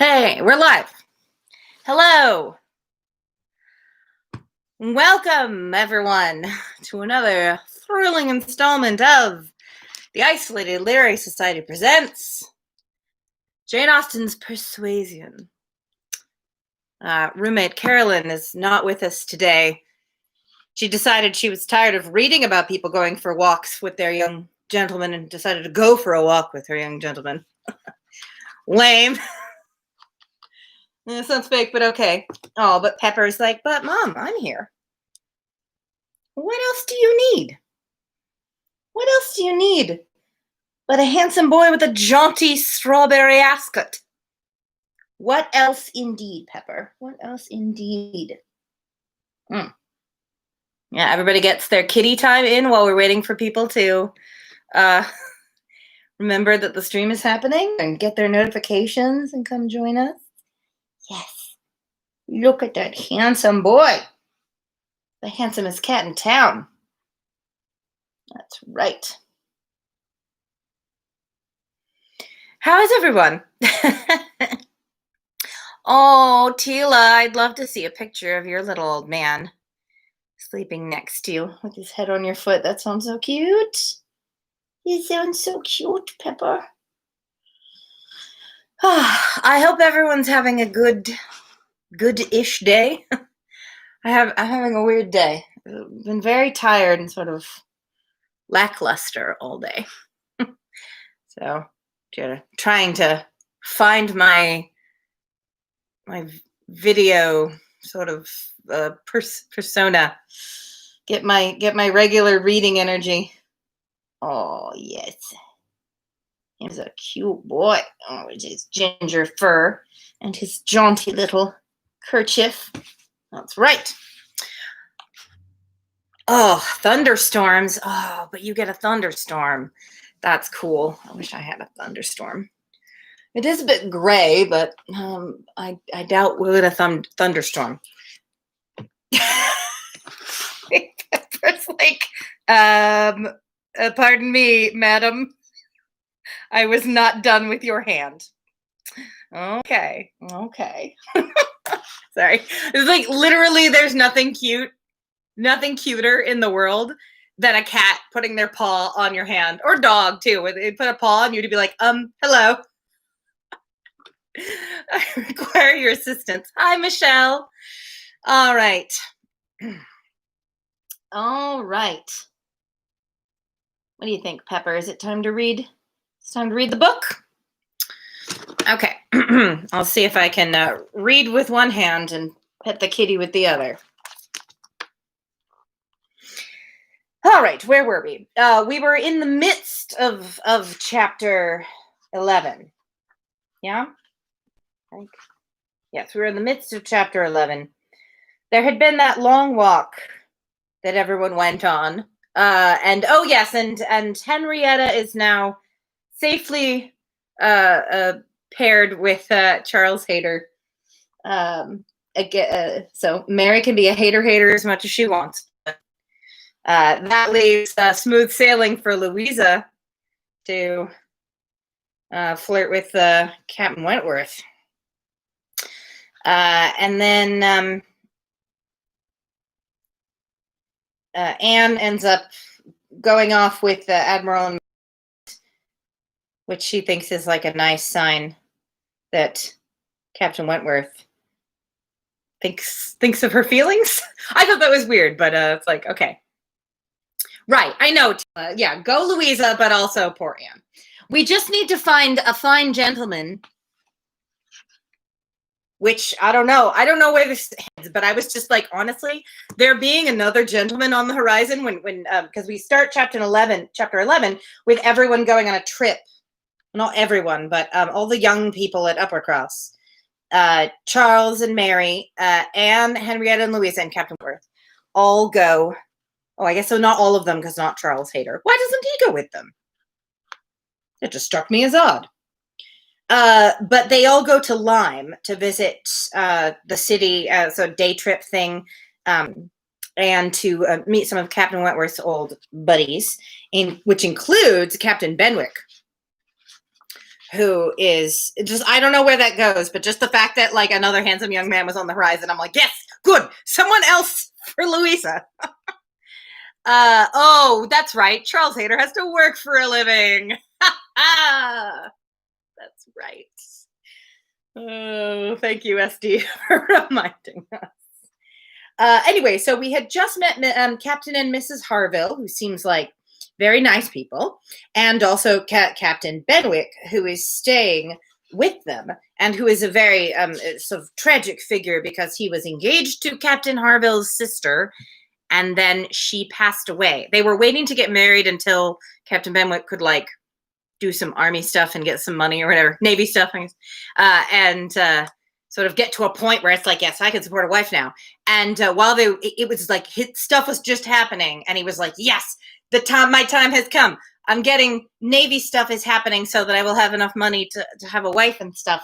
Hey, we're live. Hello. Welcome, everyone, to another thrilling installment of the Isolated Literary Society presents Jane Austen's Persuasion. Roommate Carolyn is not with us today. She decided she was tired of reading about people going for walks with their young gentlemen and decided to go for a walk with her young gentleman. Lame. That sounds fake, but okay. Oh, but Pepper's like, but Mom, I'm here. What else do you need? What else do you need but a handsome boy with a jaunty strawberry ascot? What else indeed, Pepper? What else indeed? Yeah, everybody gets their kitty time in while we're waiting for people to remember that the stream is happening and get their notifications and come join us. Yes. Look at that handsome boy. The handsomest cat in town. That's right. How is everyone? Oh, Tila, I'd love to see a picture of your little old man sleeping next to you with his head on your foot. That sounds so cute. You sound so cute, Pepper. I hope everyone's having a good-ish day. I'm having a weird day. I've been very tired and sort of lackluster all day. So, trying to find my video sort of persona, get my regular reading energy. Oh yes, he's a cute boy. Oh, with his ginger fur and his jaunty little kerchief. That's right. Oh, thunderstorms. Oh, but you get a thunderstorm. That's cool. I wish I had a thunderstorm. It is a bit gray, but I doubt we'll get a thunderstorm. It's like, pardon me, madam. I was not done with your hand. Okay. Sorry. It's like literally there's nothing cuter in the world than a cat putting their paw on your hand, or dog too, where they put a paw on you to be like, hello. I require your assistance. Hi, Michelle. All right. All right. What do you think, Pepper? Is it time to read? It's time to read the book? Okay. I'll see if I can read with one hand and pet the kitty with the other. All right. Where were we? We were in the midst of chapter 11. Yeah? Yes, we were in the midst of chapter 11. There had been that long walk that everyone went on. And oh yes, and Henrietta is now safely paired with Charles Hayter. So Mary can be a hater as much as she wants. That leaves smooth sailing for Louisa to flirt with Captain Wentworth. And then Anne ends up going off with Admiral, which she thinks is like a nice sign that Captain Wentworth thinks of her feelings. I thought that was weird, but it's like, okay. Right, I know. Yeah, go Louisa, but also poor Anne. We just need to find a fine gentleman, which I don't know. I don't know where this heads, but I was just like, honestly, there being another gentleman on the horizon when because we start chapter 11 with everyone going on a trip. Not everyone, but all the young people at Uppercross. Charles and Mary, Anne, Henrietta, and Louisa, and Captain Worth all go. Oh, I guess so. Not all of them, because not Charles Hayter. Why doesn't he go with them? It just struck me as odd. But they all go to Lyme to visit the city, so day trip thing, and to meet some of Captain Wentworth's old buddies, which includes Captain Benwick, who is just, I don't know where that goes, but just the fact that like another handsome young man was on the horizon, I'm like, yes, good, someone else for Louisa. Oh, that's right. Charles Hayter has to work for a living. That's right. Oh, thank you, SD, for reminding us. Anyway, so we had just met Captain and Mrs. Harville, who seems like very nice people, and also Captain Benwick, who is staying with them, and who is a very sort of tragic figure because he was engaged to Captain Harville's sister, and then she passed away. They were waiting to get married until Captain Benwick could like do some army stuff and get some money or whatever, Navy stuff, I guess, and sort of get to a point where it's like, yes, I can support a wife now. And while it was like his stuff was just happening, and he was like, yes, my time has come. I'm getting Navy stuff is happening so that I will have enough money to have a wife and stuff.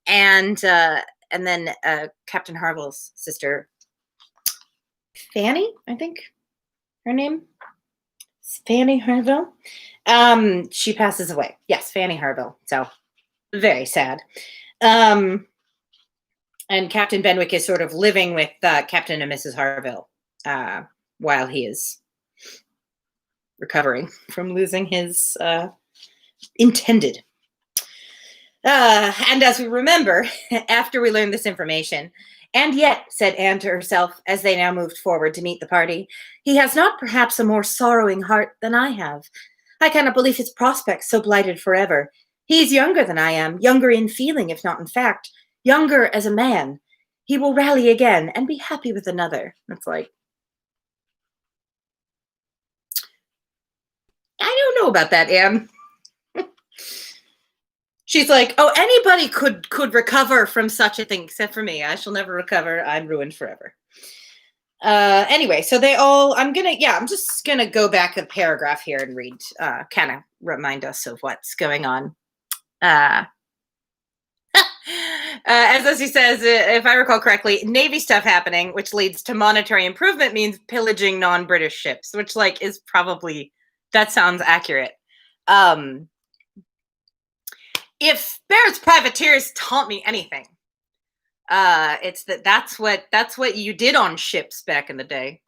And then Captain Harville's sister, Fanny, I think her name, Fanny Harville. She passes away. Yes, Fanny Harville. So very sad. And Captain Benwick is sort of living with Captain and Mrs. Harville while he is recovering from losing his intended. And as we remember, after we learned this information, and yet, said Anne to herself as they now moved forward to meet the party, he has not perhaps a more sorrowing heart than I have. I cannot believe his prospects so blighted forever. He is younger than I am, younger in feeling, if not in fact, younger as a man. He will rally again and be happy with another. It's like, I don't know about that, Anne. She's like, oh, anybody could recover from such a thing, except for me. I shall never recover. I'm ruined forever. Anyway, so I'm just gonna go back a paragraph here and read, kind of remind us of what's going on. As he says, if I recall correctly, Navy stuff happening, which leads to monetary improvement, means pillaging non-British ships, which like is probably, that sounds accurate. If Barrett's privateers taught me anything, it's that's what you did on ships back in the day.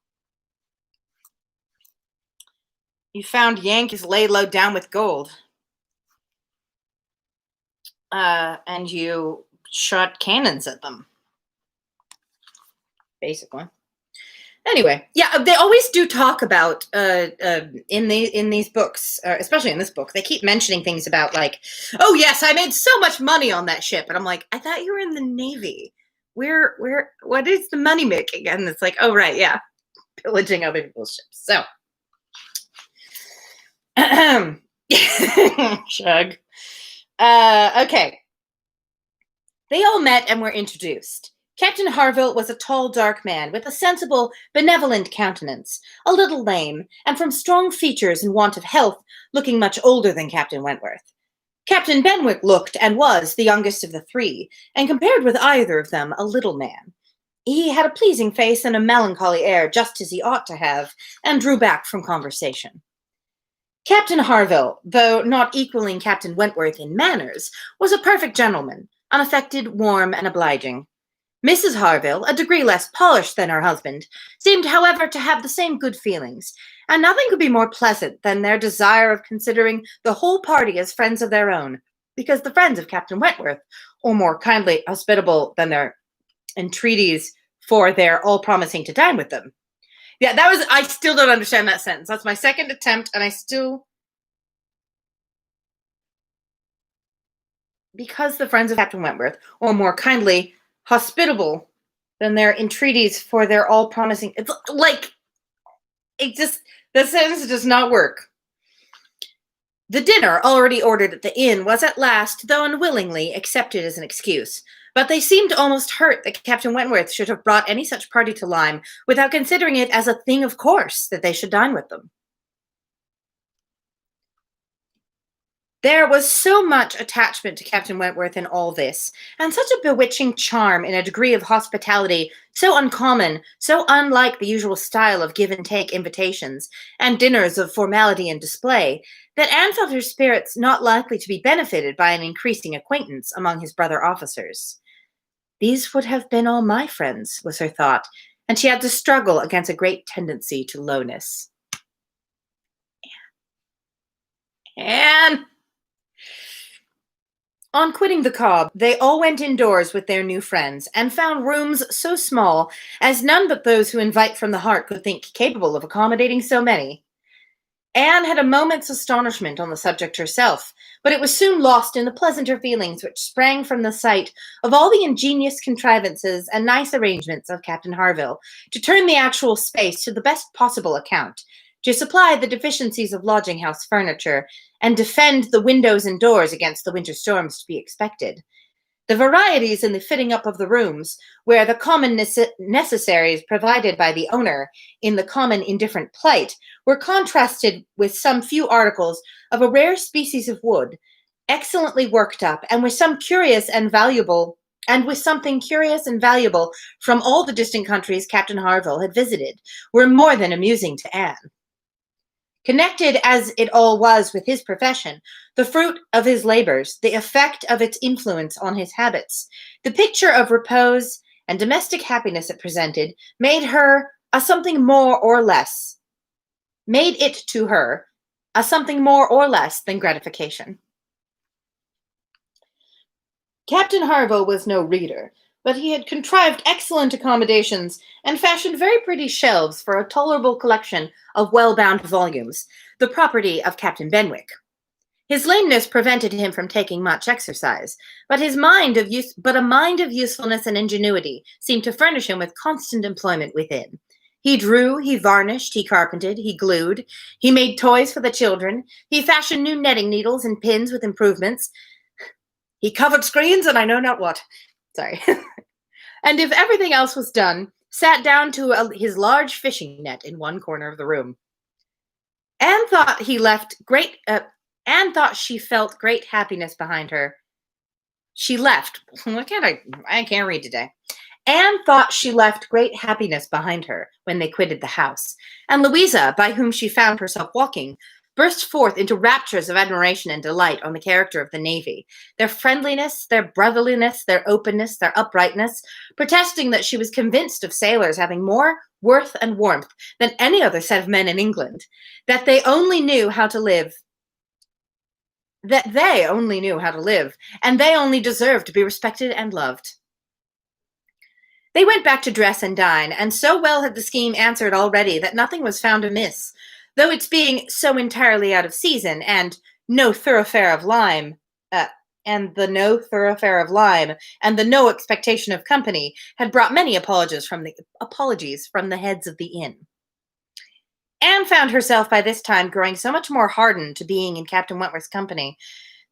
You found Yankees laid low down with gold, and you shot cannons at them, basically. Anyway, yeah, they always do talk about in these books, especially in this book, they keep mentioning things about like, oh yes, I made so much money on that ship, and I'm like, I thought you were in the Navy. What is the money making? And it's like, oh right, yeah, pillaging other people's ships. So, chug. Okay. They all met and were introduced. Captain Harville was a tall, dark man with a sensible, benevolent countenance, a little lame, and from strong features and want of health, looking much older than Captain Wentworth. Captain Benwick looked and was the youngest of the three, and compared with either of them, a little man. He had a pleasing face and a melancholy air, just as he ought to have, and drew back from conversation. Captain Harville, though not equaling Captain Wentworth in manners, was a perfect gentleman, unaffected, warm, and obliging. Mrs. Harville, a degree less polished than her husband, seemed, however, to have the same good feelings, and nothing could be more pleasant than their desire of considering the whole party as friends of their own, because the friends of Captain Wentworth, or more kindly hospitable than their entreaties for their all promising to dine with them. Yeah, I still don't understand that sentence. That's my second attempt, and because the friends of Captain Wentworth, or more kindly hospitable than their entreaties for their all promising. It's like, the sentence does not work. The dinner, already ordered at the inn, was at last, though unwillingly, accepted as an excuse. But they seemed almost hurt that Captain Wentworth should have brought any such party to Lyme without considering it as a thing of course that they should dine with them. There was so much attachment to Captain Wentworth in all this, and such a bewitching charm in a degree of hospitality so uncommon, so unlike the usual style of give and take invitations, and dinners of formality and display, that Anne felt her spirits not likely to be benefited by an increasing acquaintance among his brother officers. These would have been all my friends, was her thought, and she had to struggle against a great tendency to lowness. Anne! On quitting the Cobb, they all went indoors with their new friends, and found rooms so small as none but those who invite from the heart could think capable of accommodating so many. Anne had a moment's astonishment on the subject herself, but it was soon lost in the pleasanter feelings which sprang from the sight of all the ingenious contrivances and nice arrangements of Captain Harville to turn the actual space to the best possible account, to supply the deficiencies of lodging-house furniture, and defend the windows and doors against the winter storms to be expected. The varieties in the fitting up of the rooms, where the common necessaries provided by the owner in the common indifferent plight were contrasted with some few articles of a rare species of wood, excellently worked up, and with some curious and valuable with something curious and valuable from all the distant countries Captain Harville had visited, were more than amusing to Anne. Connected as it all was with his profession, the fruit of his labors, the effect of its influence on his habits, the picture of repose and domestic happiness it presented, made it to her a something more or less than gratification. Captain Harville was no reader, but he had contrived excellent accommodations and fashioned very pretty shelves for a tolerable collection of well-bound volumes, the property of Captain Benwick. His lameness prevented him from taking much exercise, but a mind of usefulness and ingenuity seemed to furnish him with constant employment within. He drew, he varnished, he carpented, he glued, he made toys for the children, he fashioned new netting needles and pins with improvements, he covered screens and I know not what. Sorry. And if everything else was done, sat down to his large fishing net in one corner of the room. Anne thought she felt great happiness behind her. I can't read today. Anne thought she left great happiness behind her when they quitted the house, and Louisa, by whom she found herself walking, burst forth into raptures of admiration and delight on the character of the navy, their friendliness, their brotherliness, their openness, their uprightness, protesting that she was convinced of sailors having more worth and warmth than any other set of men in England, that they only knew how to live, and they only deserved to be respected and loved. They went back to dress and dine, and so well had the scheme answered already that nothing was found amiss, though its being so entirely out of season, and the no thoroughfare of lime, and the no expectation of company had brought many apologies from the heads of the inn. Anne found herself by this time growing so much more hardened to being in Captain Wentworth's company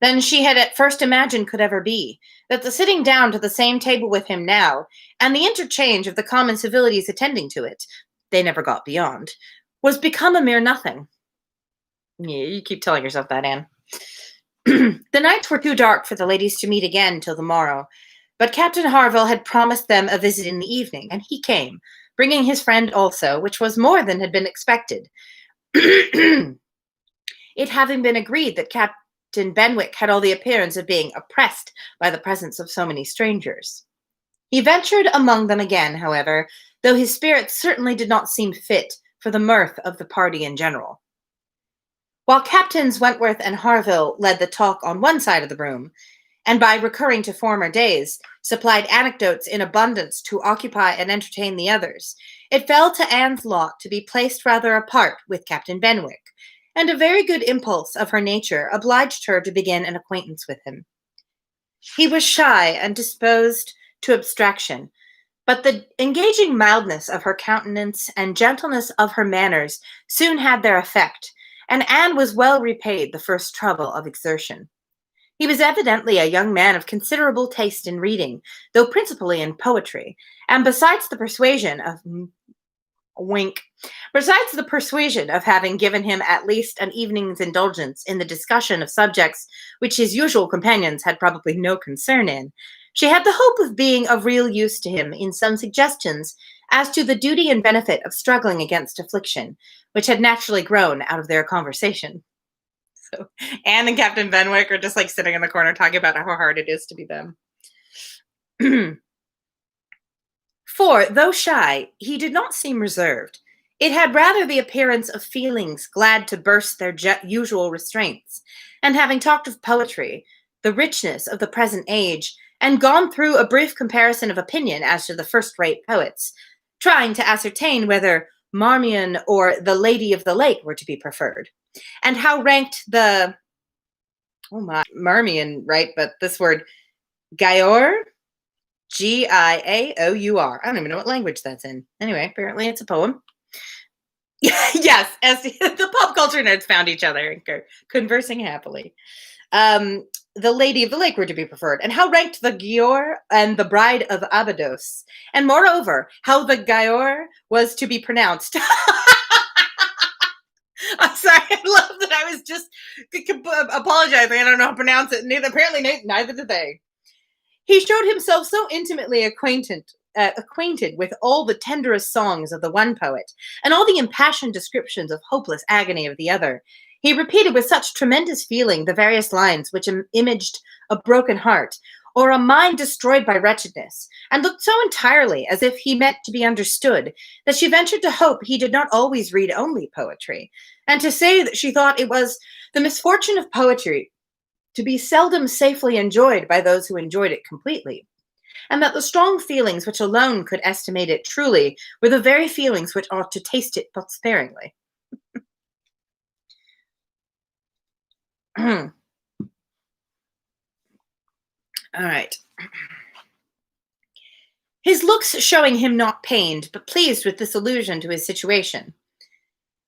than she had at first imagined could ever be, that the sitting down to the same table with him now, and the interchange of the common civilities attending to it, they never got beyond, was become a mere nothing. Yeah, you keep telling yourself that, Anne. The nights were too dark for the ladies to meet again till the morrow, but Captain Harville had promised them a visit in the evening, and he came, bringing his friend also, which was more than had been expected, it having been agreed that Captain Benwick had all the appearance of being oppressed by the presence of so many strangers. He ventured among them again, however, though his spirits certainly did not seem fit for the mirth of the party in general. While Captains Wentworth and Harville led the talk on one side of the room, and by recurring to former days, supplied anecdotes in abundance to occupy and entertain the others, it fell to Anne's lot to be placed rather apart with Captain Benwick, and a very good impulse of her nature obliged her to begin an acquaintance with him. He was shy and disposed to abstraction, but the engaging mildness of her countenance and gentleness of her manners soon had their effect, and Anne was well repaid the first trouble of exertion. He was evidently a young man of considerable taste in reading, though principally in poetry, and besides the persuasion of Wink. Besides the persuasion of having given him at least an evening's indulgence in the discussion of subjects which his usual companions had probably no concern in, she had the hope of being of real use to him in some suggestions as to the duty and benefit of struggling against affliction, which had naturally grown out of their conversation. So Anne and Captain Benwick are just like sitting in the corner talking about how hard it is to be them. For, though shy, he did not seem reserved. It had rather the appearance of feelings glad to burst their usual restraints, and having talked of poetry, the richness of the present age, and gone through a brief comparison of opinion as to the first-rate poets, trying to ascertain whether Marmion or the Lady of the Lake were to be preferred, and how ranked the, Marmion, right, but this word, Gaiour, Giaour. I don't even know what language that's in. Anyway, apparently it's a poem. Yes, as the pop culture nerds found each other and conversing happily. The Lady of the Lake were to be preferred, and how ranked the Giaour and the Bride of Abydos, and moreover, how the Gaiour was to be pronounced. I'm sorry, I love that I was just apologizing. I don't know how to pronounce it. Apparently, neither did they. He showed himself so intimately acquainted with all the tenderest songs of the one poet, and all the impassioned descriptions of hopeless agony of the other. He repeated with such tremendous feeling the various lines which imaged a broken heart, or a mind destroyed by wretchedness, and looked so entirely as if he meant to be understood, that she ventured to hope he did not always read only poetry, and to say that she thought it was the misfortune of poetry to be seldom safely enjoyed by those who enjoyed it completely, and that the strong feelings which alone could estimate it truly were the very feelings which ought to taste it but sparingly. All right. His looks showing him not pained, but pleased with this allusion to his situation.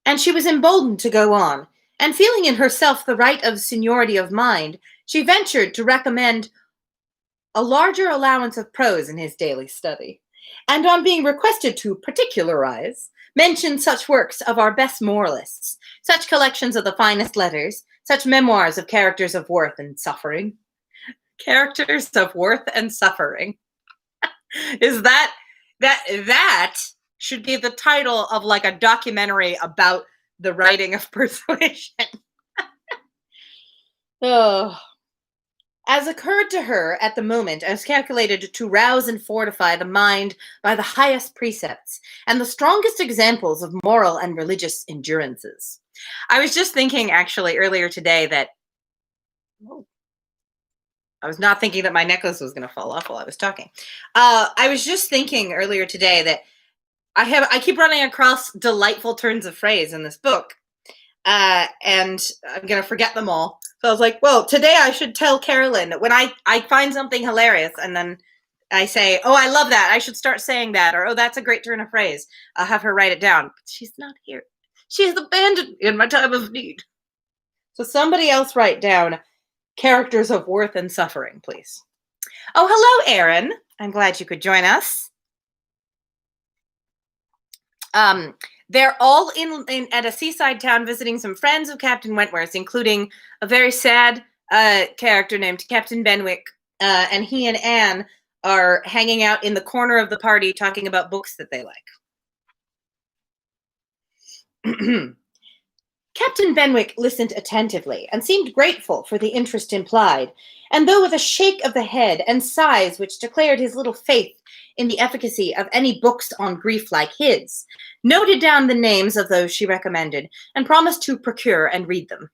And she was emboldened to go on, and feeling in herself the right of seniority of mind, she ventured to recommend a larger allowance of prose in his daily study, and on being requested to particularize, mentioned such works of our best moralists, such collections of the finest letters, such memoirs of characters of worth and suffering. Characters of worth and suffering. Is that should be the title of like a documentary about the writing of Persuasion. Oh. As occurred to her at the moment, as calculated to rouse and fortify the mind by the highest precepts and the strongest examples of moral and religious endurances. I was just thinking actually earlier today that I was not thinking that my necklace was going to fall off while I was talking. I was just thinking earlier today that I keep running across delightful turns of phrase in this book, and I'm going to forget them all. So I was like, well, today I should tell Carolyn when I find something hilarious and then I say, oh, I love that. I should start saying that. Or, oh, that's a great turn of phrase. I'll have her write it down. But she's not here. She has abandoned me in my time of need. So somebody else write down characters of worth and suffering, please. Oh, hello, Erin. I'm glad you could join us. They're all in at a seaside town visiting some friends of Captain Wentworth's, including a very sad character named Captain Benwick, and he and Anne are hanging out in the corner of the party talking about books that they like. Captain Benwick listened attentively and seemed grateful for the interest implied, and though with a shake of the head and sighs which declared his little faith in the efficacy of any books on grief like his, noted down the names of those she recommended and promised to procure and read them.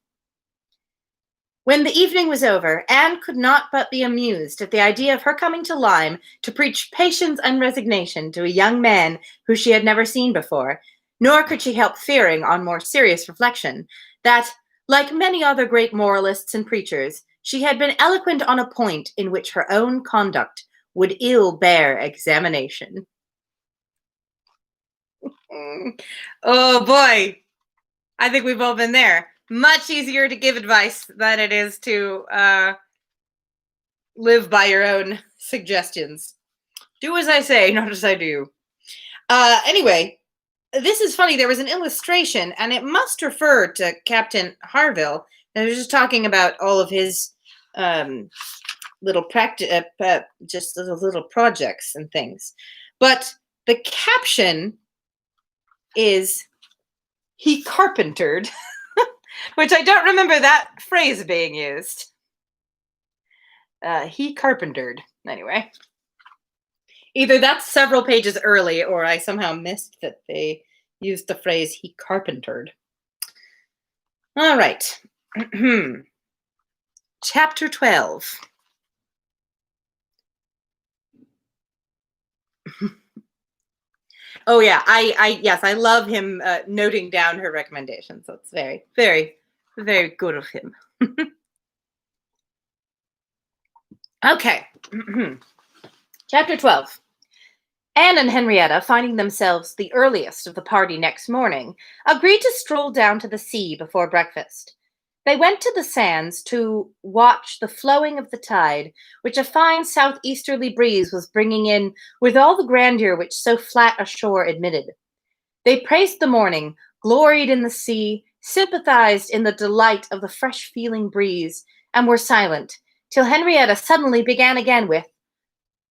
When the evening was over, Anne could not but be amused at the idea of her coming to Lyme to preach patience and resignation to a young man who she had never seen before, nor could she help fearing, on more serious reflection, that, like many other great moralists and preachers, she had been eloquent on a point in which her own conduct would ill bear examination. Oh boy, I think we've all been there. Much easier to give advice than it is to live by your own suggestions. Do as I say, not as I do. Anyway, this is funny. There was an illustration, and it must refer to Captain Harville. And it was just talking about all of his um, little practice, just little projects and things. But the caption is "he carpentered," which I don't remember that phrase being used. He carpentered. Anyway, either that's several pages early, or I somehow missed that they used the phrase "he carpentered." All right. Chapter 12. Oh yeah, yes, I love him noting down her recommendations. That's very, very, very good of him. Okay. Chapter 12. Anne and Henrietta, finding themselves the earliest of the party next morning, agreed to stroll down to the sea before breakfast. They went to the sands to watch the flowing of the tide, which a fine southeasterly breeze was bringing in with all the grandeur which so flat a shore admitted. They praised the morning, gloried in the sea, sympathized in the delight of the fresh-feeling breeze, and were silent, till Henrietta suddenly began again with,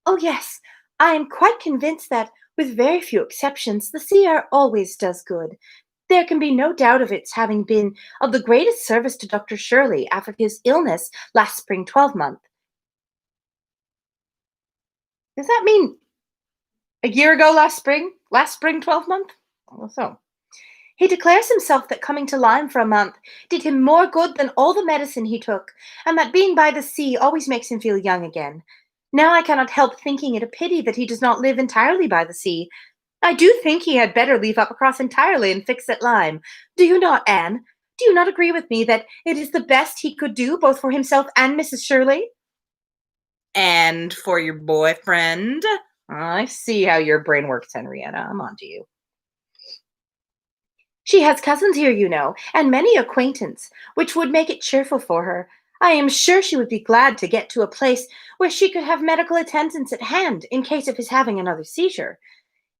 "Oh, yes, I am quite convinced that, with very few exceptions, the sea air always does good. There can be no doubt of its having been of the greatest service to Dr. Shirley after his illness last spring 12-month." Does that mean a year ago last spring? Last spring 12-month? Well, so. "He declares himself that coming to Lyme for a month did him more good than all the medicine he took, and that being by the sea always makes him feel young again. Now I cannot help thinking it a pity that he does not live entirely by the sea. I do think he had better leave Uppercross entirely and fix at Lyme. Do you not, Anne? Do you not agree with me that it is the best he could do, both for himself and Mrs. Shirley?" "And for your boyfriend? I see how your brain works, Henrietta. I'm on to you." "She has cousins here, you know, and many acquaintance, which would make it cheerful for her. I am sure she would be glad to get to a place where she could have medical attendance at hand in case of his having another seizure.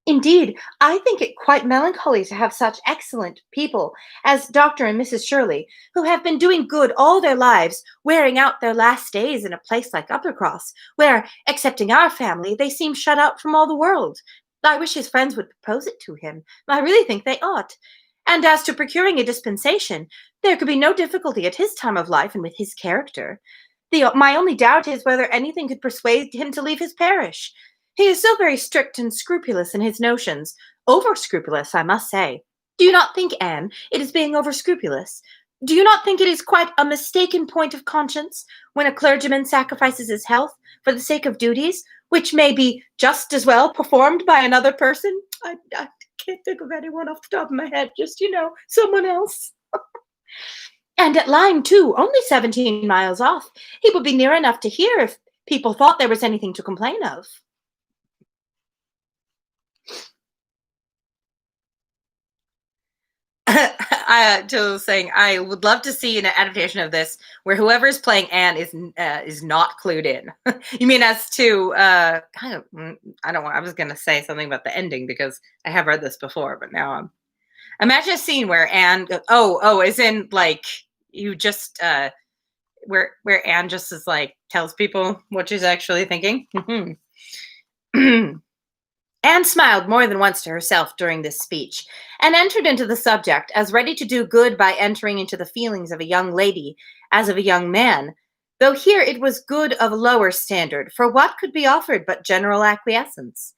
Indeed, I think it quite melancholy to have such excellent people as Dr. and Mrs. Shirley, who have been doing good all their lives, wearing out their last days in a place like Uppercross, where, excepting our family, they seem shut out from all the world. I wish his friends would propose it to him. I really think they ought. And as to procuring a dispensation, there could be no difficulty at his time of life and with his character. My only doubt is whether anything could persuade him to leave his parish. He is so very strict and scrupulous in his notions. Over scrupulous, I must say. Do you not think, Anne, it is being over scrupulous? Do you not think it is quite a mistaken point of conscience when a clergyman sacrifices his health for the sake of duties which may be just as well performed by another person? I can't think of anyone off the top of my head, just, someone else. And at Lyme, too, only 17 miles off. He would be near enough to hear if people thought there was anything to complain of." Jill was saying, I would love to see an adaptation of this where whoever is playing Anne is not clued in. You mean as to I don't want. I was going to say something about the ending because I have read this before, but now imagine a scene where Anne goes, is in like you just where Anne just is like tells people what she's actually thinking. Anne smiled more than once to herself during this speech, and entered into the subject as ready to do good by entering into the feelings of a young lady as of a young man, though here it was good of a lower standard, for what could be offered but general acquiescence?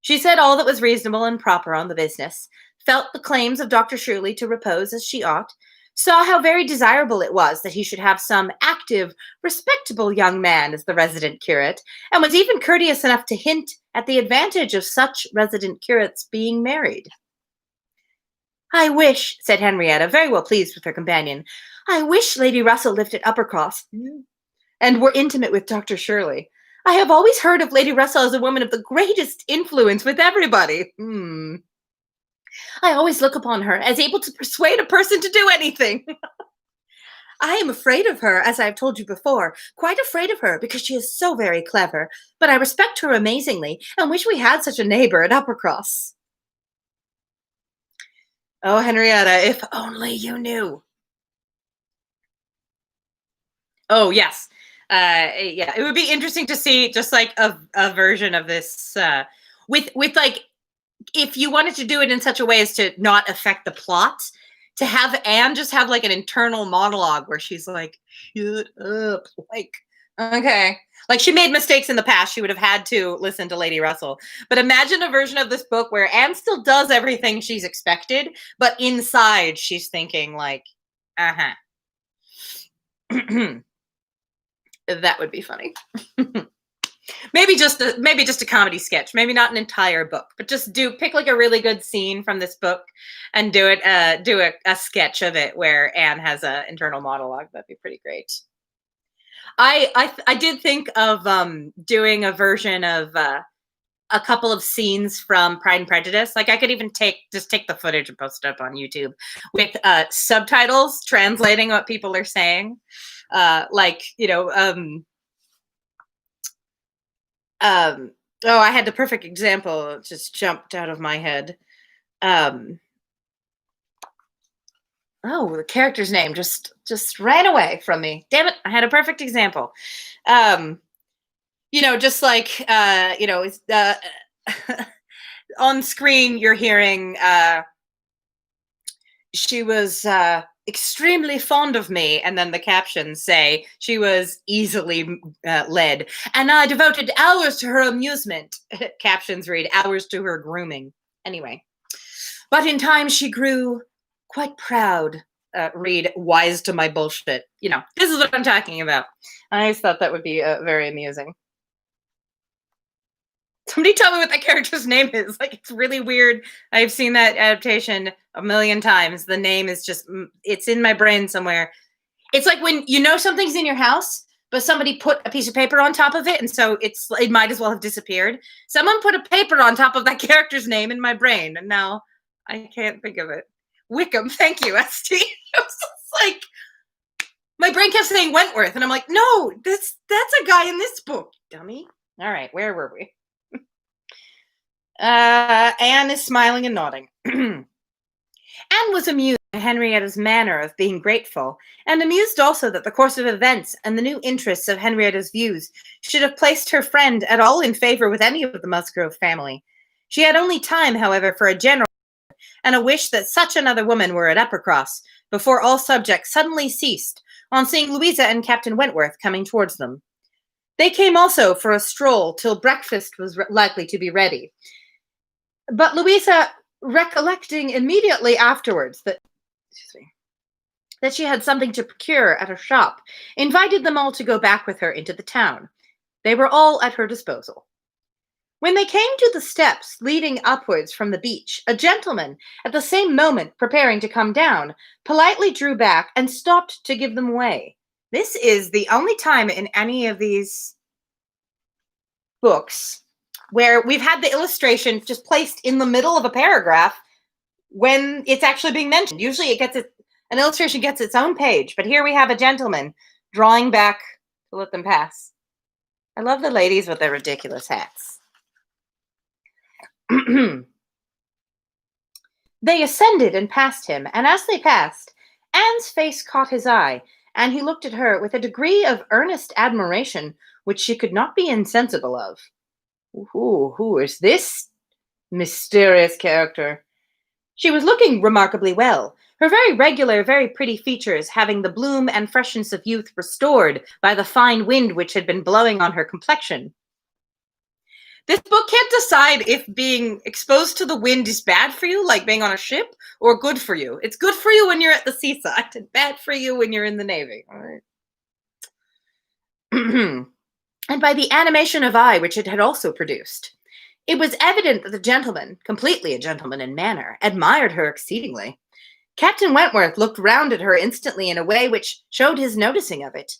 She said all that was reasonable and proper on the business, felt the claims of Dr. Shirley to repose as she ought, saw how very desirable it was that he should have some active, respectable young man as the resident curate, and was even courteous enough to hint at the advantage of such resident curates being married. "I wish," said Henrietta, very well pleased with her companion, "I wish Lady Russell lived at Uppercross, and were intimate with Dr. Shirley. I have always heard of Lady Russell as a woman of the greatest influence with everybody. I always look upon her as able to persuade a person to do anything. I am afraid of her, as I have told you before, quite afraid of her, because she is so very clever, but I respect her amazingly, and wish we had such a neighbor at Uppercross." Oh, Henrietta, if only you knew. Oh, yes. Yeah, it would be interesting to see just like a version of this with like if you wanted to do it in such a way as to not affect the plot, to have Anne just have like an internal monologue where she's like, "Shut up," like, okay, like she made mistakes in the past. She would have had to listen to Lady Russell. But imagine a version of this book where Anne still does everything she's expected, but inside she's thinking like, uh-huh. That would be funny. Maybe just a comedy sketch, maybe not an entire book, but just do pick like a really good scene from this book and do a sketch of it where Anne has a internal monologue. That'd be pretty great. I did think of doing a version of a couple of scenes from Pride and Prejudice. Like I could even take the footage and post it up on YouTube with subtitles translating what people are saying. Like, um oh, I had the perfect example. It just jumped out of my head. Um oh, the character's name just ran away from me. Damn it, I had a perfect example. Um just like on screen you're hearing she was extremely fond of me, and then the captions say she was easily led, and I devoted hours to her amusement. Captions read hours to her grooming. Anyway, but in time she grew quite proud. Read wise to my bullshit. This is what I'm talking about. I always thought that would be very amusing. Somebody tell me what that character's name is. Like, it's really weird. I've seen that adaptation a million times. The name is just, it's in my brain somewhere. It's like when something's in your house, but somebody put a piece of paper on top of it, and so it might as well have disappeared. Someone put a paper on top of that character's name in my brain, and now I can't think of it. Wickham, thank you, ST. It's like, my brain kept saying Wentworth, and I'm like, no, that's a guy in this book, dummy. All right, where were we? Anne is smiling and nodding. Anne was amused at Henrietta's manner of being grateful, and amused also that the course of events and the new interests of Henrietta's views should have placed her friend at all in favor with any of the Musgrove family. She had only time, however, for a general and a wish that such another woman were at Uppercross, before all subjects suddenly ceased, on seeing Louisa and Captain Wentworth coming towards them. They came also for a stroll till breakfast was likely to be ready. But Louisa, recollecting immediately afterwards that she had something to procure at a shop, invited them all to go back with her into the town. They were all at her disposal. When they came to the steps leading upwards from the beach, a gentleman, at the same moment preparing to come down, politely drew back and stopped to give them way. This is the only time in any of these books where we've had the illustration just placed in the middle of a paragraph when it's actually being mentioned. Usually an illustration gets its own page, but here we have a gentleman drawing back to let them pass. I love the ladies with their ridiculous hats. They ascended and passed him, and as they passed, Anne's face caught his eye, and he looked at her with a degree of earnest admiration which she could not be insensible of. Who is this mysterious character? She was looking remarkably well, her very regular, very pretty features having the bloom and freshness of youth restored by the fine wind which had been blowing on her complexion. This book can't decide if being exposed to the wind is bad for you, like being on a ship, or good for you. It's good for you when you're at the seaside, and bad for you when you're in the Navy. All right. And by the animation of eye which it had also produced. It was evident that the gentleman, completely a gentleman in manner, admired her exceedingly. Captain Wentworth looked round at her instantly in a way which showed his noticing of it.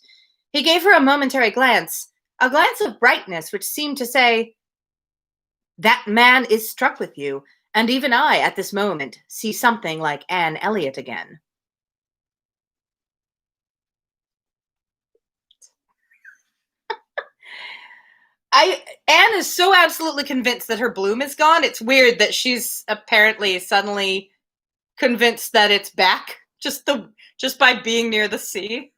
He gave her a momentary glance, a glance of brightness which seemed to say, "That man is struck with you, and even I, at this moment, see something like Anne Elliot again." Anne is so absolutely convinced that her bloom is gone. It's weird that she's apparently suddenly convinced that it's back just by being near the sea.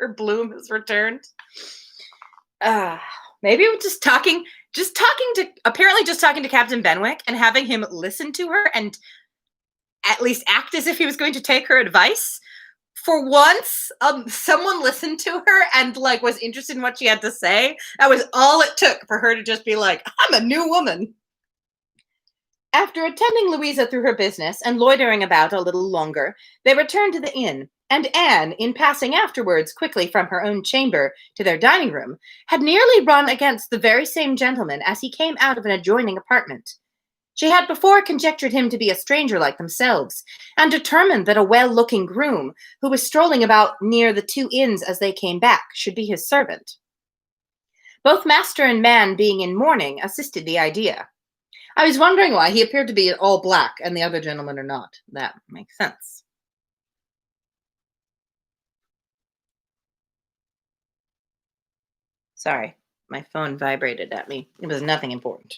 Her bloom has returned. Maybe we're just talking to Captain Benwick and having him listen to her and at least act as if he was going to take her advice. For once, someone listened to her and like was interested in what she had to say. That was all it took for her to just be like, I'm a new woman. After attending Louisa through her business and loitering about a little longer, they returned to the inn, and Anne, in passing afterwards quickly from her own chamber to their dining room, had nearly run against the very same gentleman as he came out of an adjoining apartment. She had before conjectured him to be a stranger like themselves, and determined that a well-looking groom, who was strolling about near the two inns as they came back, should be his servant. Both master and man being in mourning assisted the idea. I was wondering why he appeared to be all black and the other gentlemen are not. That makes sense. Sorry, my phone vibrated at me. It was nothing important.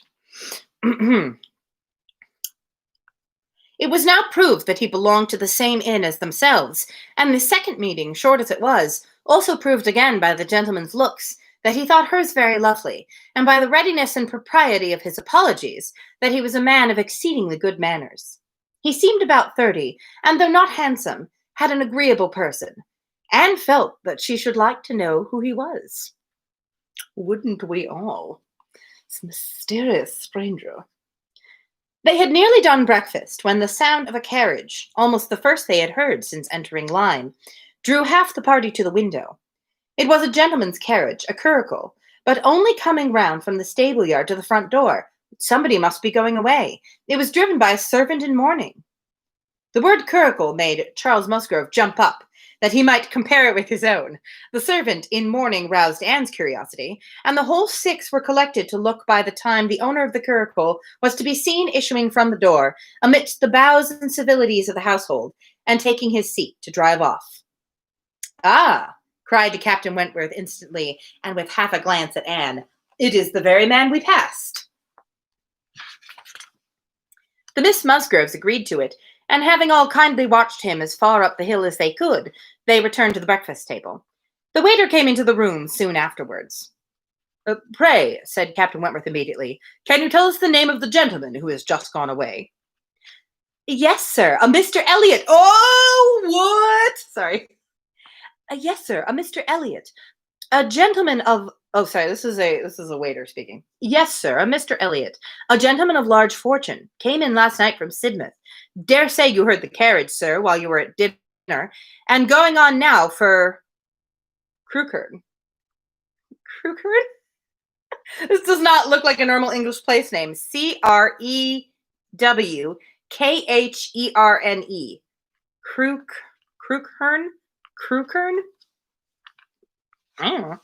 It was now proved that he belonged to the same inn as themselves, and the second meeting, short as it was, also proved again by the gentleman's looks that he thought hers very lovely, and by the readiness and propriety of his apologies, that he was a man of exceedingly good manners. He seemed about 30, and though not handsome, had an agreeable person. Anne felt that she should like to know who he was. Wouldn't we all? This mysterious stranger. They had nearly done breakfast when the sound of a carriage, almost the first they had heard since entering Lyme, drew half the party to the window. It was a gentleman's carriage, a curricle, but only coming round from the stable yard to the front door. Somebody must be going away. It was driven by a servant in mourning. The word curricle made Charles Musgrove jump up, that he might compare it with his own. The servant in mourning roused Anne's curiosity, and the whole six were collected to look by the time the owner of the curricle was to be seen issuing from the door, amidst the bows and civilities of the household, and taking his seat to drive off. Ah, cried Captain Wentworth instantly, and with half a glance at Anne, it is the very man we passed. The Miss Musgroves agreed to it, and having all kindly watched him as far up the hill as they could, they returned to the breakfast table. The waiter came into the room soon afterwards. Pray, said Captain Wentworth immediately, can you tell us the name of the gentleman who has just gone away? Yes, sir, a Mr. Elliot. Oh, what? Sorry. Yes, sir, a Mr. Elliot, a gentleman of... Oh, sorry, this is a waiter speaking. Yes, sir, a Mr. Elliot, a gentleman of large fortune, came in last night from Sidmouth. Dare say you heard the carriage, sir, while you were at dinner, and going on now for Crewkerne. Crewkerne? This does not look like a normal English place name. Crewkherne. Crewkerne? Crewkerne? I don't know.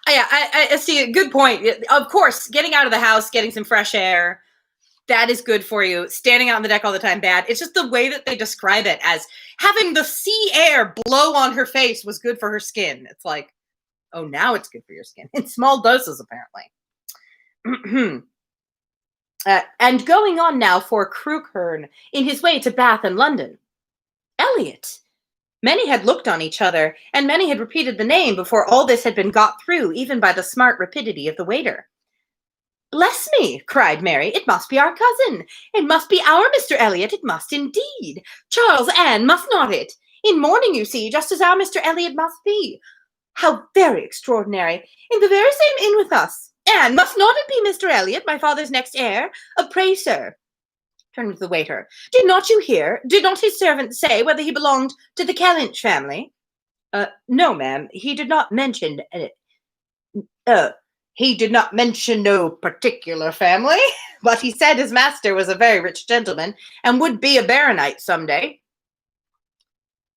Yeah, I see. Good point. Of course, getting out of the house, getting some fresh air, that is good for you. Standing out on the deck all the time, bad. It's just the way that they describe it as having the sea air blow on her face was good for her skin. It's like, oh, now it's good for your skin. In small doses, apparently. And going on now for Crewkerne in his way to Bath and London. Elliot. Many had looked on each other, and many had repeated the name before all this had been got through, even by the smart rapidity of the waiter. Bless me, cried Mary, it must be our cousin. It must be our Mr. Elliot, it must indeed. Charles, Anne, must not it? In mourning, you see, just as our Mr. Elliot must be. How very extraordinary. In the very same inn with us. Anne, must not it be Mr. Elliot, my father's next heir? Pray, sir. Turned to the waiter. Did not you hear? Did not his servant say whether he belonged to the Kellynch family? No, ma'am. He did not mention he did not mention no particular family, but he said his master was a very rich gentleman and would be a baronet some day.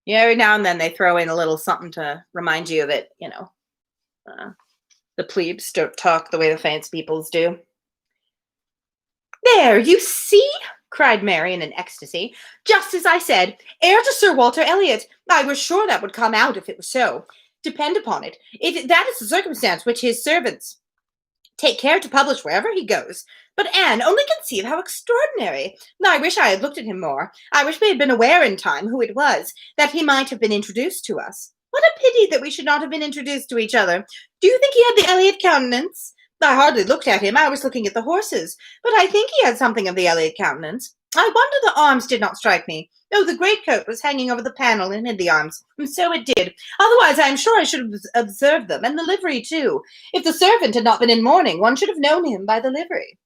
Yeah, every now and then they throw in a little something to remind you that, the plebes don't talk the way the fancy peoples do. There, you see? Cried Mary in an ecstasy. Just as I said, heir to Sir Walter Elliot. I was sure that would come out if it was so. Depend upon it, that is the circumstance which his servants take care to publish wherever he goes. But Anne, only conceive how extraordinary. I wish I had looked at him more. I wish we had been aware in time who it was, that he might have been introduced to us. What a pity that we should not have been introduced to each other. Do you think he had the Elliot countenance? I hardly looked at him. I was looking at the horses. But I think he had something of the Elliot countenance. I wonder the arms did not strike me. Oh, the greatcoat was hanging over the panel and hid the arms. And so it did. Otherwise, I am sure I should have observed them, and the livery, too. If the servant had not been in mourning, one should have known him by the livery.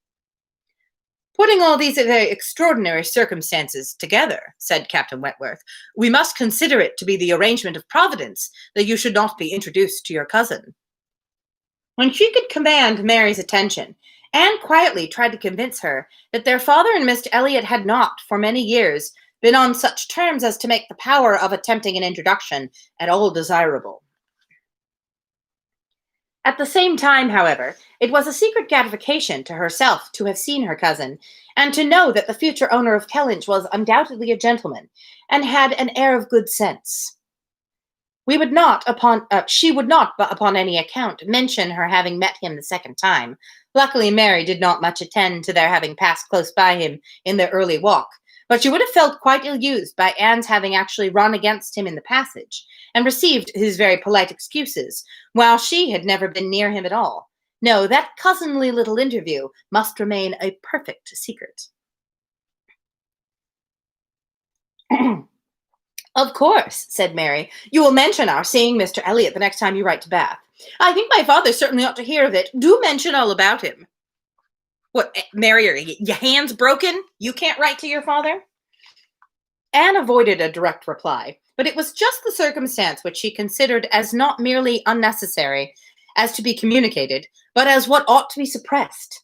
Putting all these very extraordinary circumstances together, said Captain Wentworth, we must consider it to be the arrangement of Providence that you should not be introduced to your cousin. When she could command Mary's attention, Anne quietly tried to convince her that their father and Mr. Elliot had not, for many years, been on such terms as to make the power of attempting an introduction at all desirable. At the same time, however, it was a secret gratification to herself to have seen her cousin, and to know that the future owner of Kellynch was undoubtedly a gentleman, and had an air of good sense. She would not, upon any account, mention her having met him the second time. Luckily, Mary did not much attend to their having passed close by him in their early walk, but she would have felt quite ill-used by Anne's having actually run against him in the passage, and received his very polite excuses, while she had never been near him at all. No, that cousinly little interview must remain a perfect secret. Of course, said Mary, you will mention our seeing Mr. Elliot the next time you write to Bath. I think my father certainly ought to hear of it. Do mention all about him. What, Mary, are your hands broken? You can't write to your father? Anne avoided a direct reply, but it was just the circumstance which she considered as not merely unnecessary as to be communicated, but as what ought to be suppressed.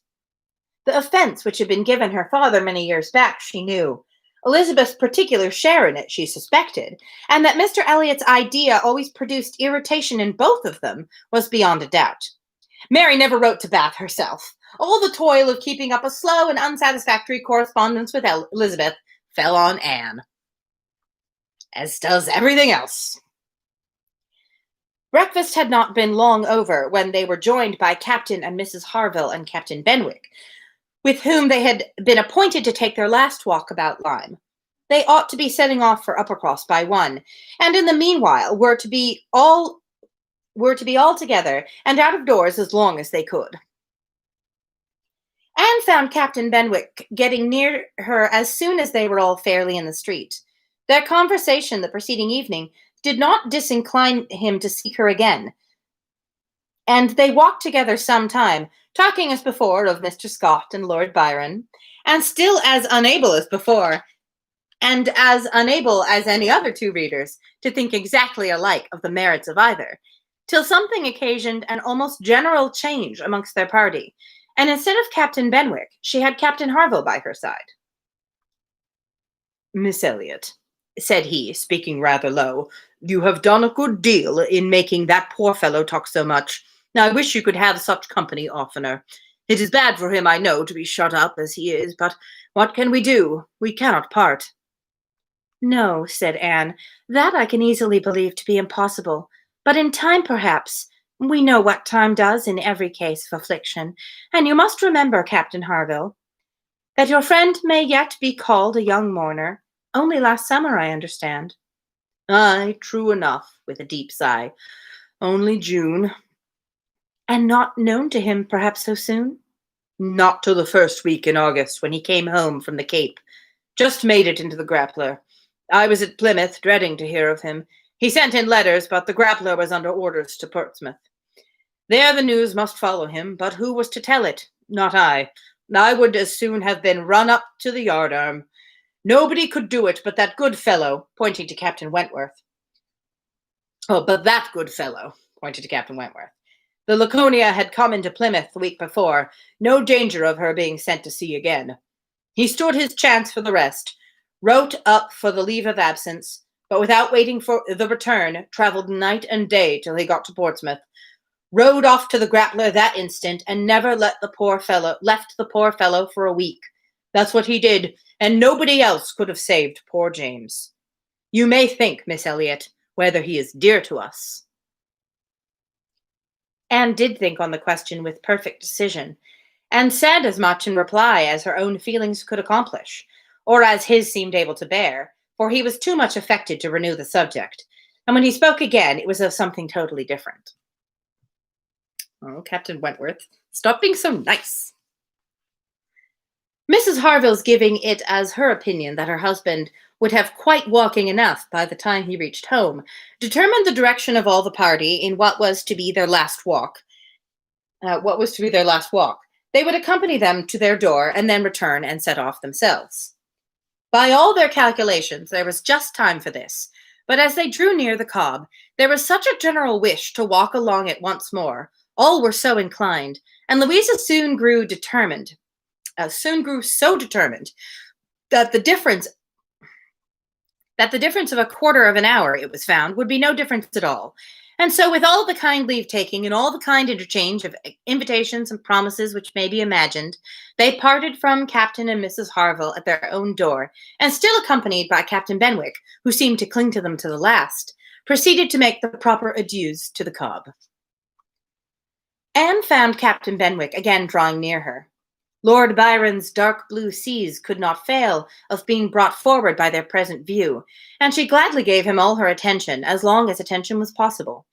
The offense which had been given her father many years back, she knew. Elizabeth's particular share in it she suspected, and that Mr. Elliot's idea always produced irritation in both of them was beyond a doubt. Mary never wrote to Bath herself. All the toil of keeping up a slow and unsatisfactory correspondence with Elizabeth fell on Anne, as does everything else. Breakfast had not been long over when they were joined by Captain and Mrs. Harville and Captain Benwick, with whom they had been appointed to take their last walk about Lyme. They ought to be setting off for Uppercross by 1, and in the meanwhile were to be all together and out of doors as long as they could. Anne found Captain Benwick getting near her as soon as they were all fairly in the street. Their conversation the preceding evening did not disincline him to seek her again, and they walked together some time, talking as before of Mr. Scott and Lord Byron, and still as unable as before, and as unable as any other two readers, to think exactly alike of the merits of either, till something occasioned an almost general change amongst their party, and instead of Captain Benwick, she had Captain Harville by her side. Miss Elliot, said he, speaking rather low, you have done a good deal in making that poor fellow talk so much. I wish you could have such company oftener. It is bad for him, I know, to be shut up as he is, but what can we do? We cannot part. No, said Anne, that I can easily believe to be impossible, but in time, perhaps. We know what time does in every case of affliction, and you must remember, Captain Harville, that your friend may yet be called a young mourner. Only last summer, I understand. Aye, true enough, with a deep sigh. Only June. And not known to him, perhaps, so soon? Not till the first week in August, when he came home from the Cape. Just made it into the Grappler. I was at Plymouth, dreading to hear of him. He sent in letters, but the Grappler was under orders to Portsmouth. There the news must follow him, but who was to tell it? Not I. I would as soon have been run up to the yardarm. Nobody could do it but that good fellow, pointing to Captain Wentworth. Oh, but that good fellow, pointing to Captain Wentworth. The Laconia had come into Plymouth the week before, no danger of her being sent to sea again. He stood his chance for the rest, wrote up for the leave of absence, but without waiting for the return, travelled night and day till he got to Portsmouth, rode off to the Grappler that instant, and never left the poor fellow for a week. That's what he did, and nobody else could have saved poor James. You may think, Miss Elliot, whether he is dear to us. Anne did think on the question with perfect decision, and said as much in reply as her own feelings could accomplish, or as his seemed able to bear, for he was too much affected to renew the subject, and when he spoke again, it was of something totally different. Oh, Captain Wentworth, stop being so nice. Mrs. Harville's giving it as her opinion that her husband would have quite walking enough by the time he reached home, determined the direction of all the party in what was to be their last walk. They would accompany them to their door and then return and set off themselves. By all their calculations, there was just time for this, but as they drew near the Cobb, there was such a general wish to walk along it once more. All were so inclined, and Louisa soon grew so determined that the difference of a quarter of an hour, it was found, would be no difference at all. And so, with all the kind leave-taking and all the kind interchange of invitations and promises which may be imagined, they parted from Captain and Mrs. Harville at their own door, and still accompanied by Captain Benwick, who seemed to cling to them to the last, proceeded to make the proper adieus to the Cobb. Anne found Captain Benwick again drawing near her. Lord Byron's dark blue seas could not fail of being brought forward by their present view, and she gladly gave him all her attention, as long as attention was possible.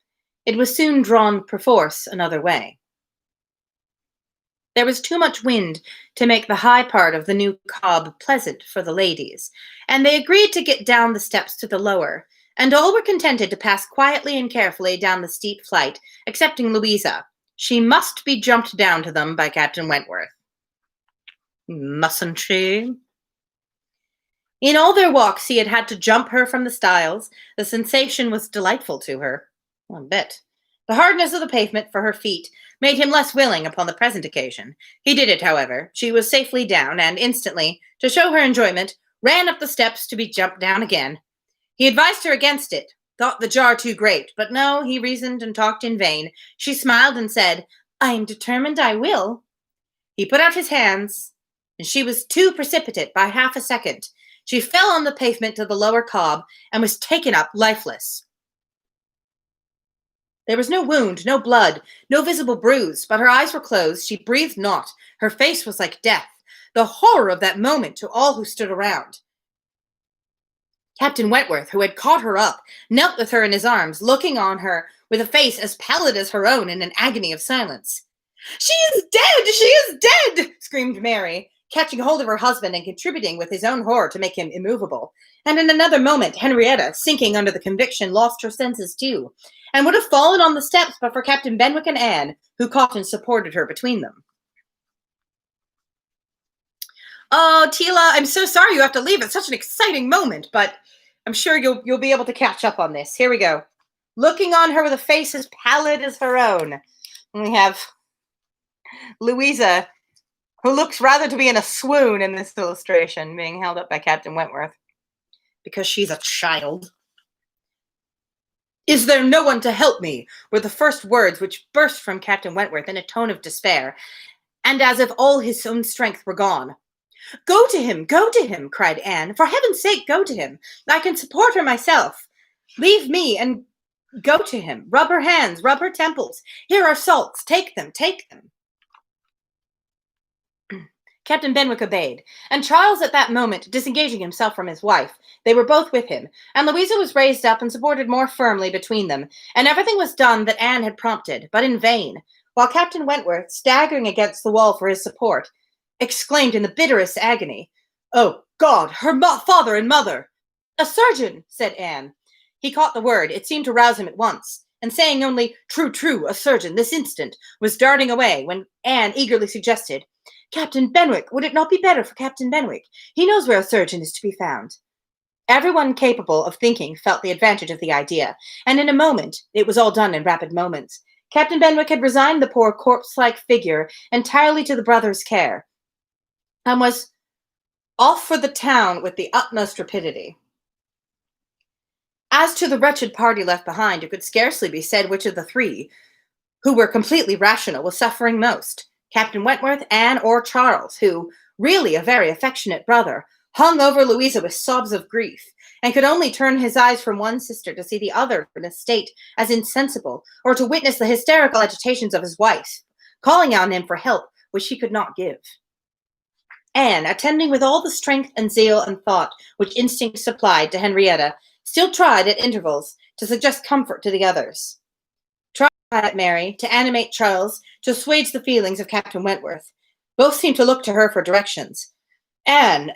It was soon drawn perforce another way. There was too much wind to make the high part of the new Cobb pleasant for the ladies, and they agreed to get down the steps to the lower, and all were contented to pass quietly and carefully down the steep flight, excepting Louisa. She must be jumped down to them by Captain Wentworth. Mustn't she? In all their walks, he had had to jump her from the stiles. The sensation was delightful to her. I bet. The hardness of the pavement for her feet made him less willing upon the present occasion. He did it, however. She was safely down, and instantly, to show her enjoyment, ran up the steps to be jumped down again. He advised her against it, thought the jar too great, but no, he reasoned and talked in vain. She smiled and said, "I am determined I will." He put out his hands, and she was too precipitate by half a second. She fell on the pavement to the lower Cobb and was taken up lifeless. There was no wound, no blood, no visible bruise, but her eyes were closed. She breathed not. Her face was like death. The horror of that moment to all who stood around. Captain Wentworth, who had caught her up, knelt with her in his arms, looking on her with a face as pallid as her own in an agony of silence. "She is dead! She is dead!" screamed Mary, catching hold of her husband and contributing with his own horror to make him immovable. And in another moment, Henrietta, sinking under the conviction, lost her senses too, and would have fallen on the steps but for Captain Benwick and Anne, who caught and supported her between them. "Oh, Tila, I'm so sorry you have to leave. It's such an exciting moment, but I'm sure you'll be able to catch up on this. Here we go. Looking on her with a face as pallid as her own. And we have Louisa, who looks rather to be in a swoon in this illustration, being held up by Captain Wentworth, because she's a child. "Is there no one to help me?" were the first words which burst from Captain Wentworth in a tone of despair, and as if all his own strength were gone. Go to him, cried Anne. "For heaven's sake, go to him. I can support her myself. Leave me and go to him. Rub her hands, rub her temples. Here are salts. Take them. Captain Benwick obeyed, and Charles at that moment disengaging himself from his wife. They were both with him, and Louisa was raised up and supported more firmly between them, and everything was done that Anne had prompted, but in vain, while Captain Wentworth, staggering against the wall for his support, exclaimed in the bitterest agony, "Oh, God, her father and mother!" "A surgeon," said Anne. He caught the word. It seemed to rouse him at once, and saying only, True, a surgeon, this instant," was darting away, when Anne eagerly suggested, "Captain Benwick, would it not be better for Captain Benwick? He knows where a surgeon is to be found." Everyone capable of thinking felt the advantage of the idea, and in a moment, it was all done in rapid moments, Captain Benwick had resigned the poor corpse-like figure entirely to the brothers' care, and was off for the town with the utmost rapidity. As to the wretched party left behind, it could scarcely be said which of the three, who were completely rational, was suffering most, Captain Wentworth, Anne, or Charles, who, really a very affectionate brother, hung over Louisa with sobs of grief, and could only turn his eyes from one sister to see the other in a state as insensible, or to witness the hysterical agitations of his wife, calling on him for help which he could not give. Anne, attending with all the strength and zeal and thought which instinct supplied to Henrietta, still tried at intervals to suggest comfort to the others. Tried at Mary, to animate Charles, to assuage the feelings of Captain Wentworth. Both seemed to look to her for directions. Anne,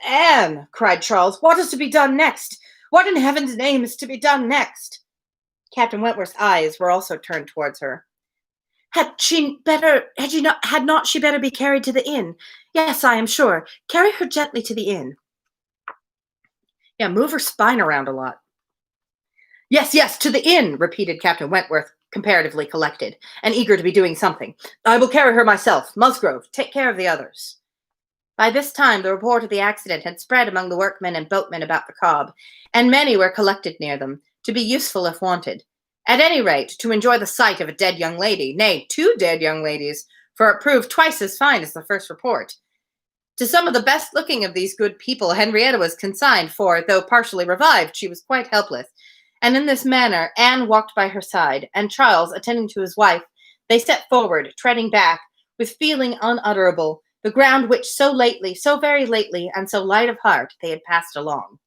cried Charles, what is to be done next? What in heaven's name is to be done next? Captain Wentworth's eyes were also turned towards her. Had not she better be carried to the inn? Yes, I am sure. Carry her gently to the inn. Yeah, move her spine around a lot. Yes, to the inn, repeated Captain Wentworth, comparatively collected, and eager to be doing something. I will carry her myself. Musgrove, take care of the others. By this time, the report of the accident had spread among the workmen and boatmen about the Cobb, and many were collected near them, to be useful if wanted. At any rate, to enjoy the sight of a dead young lady, nay, 2 dead young ladies, for it proved twice as fine as the first report. To some of the best-looking of these good people Henrietta was consigned, for, though partially revived, she was quite helpless, and in this manner Anne walked by her side, and Charles, attending to his wife, they set forward, treading back, with feeling unutterable, the ground which so very lately, and so light of heart, they had passed along.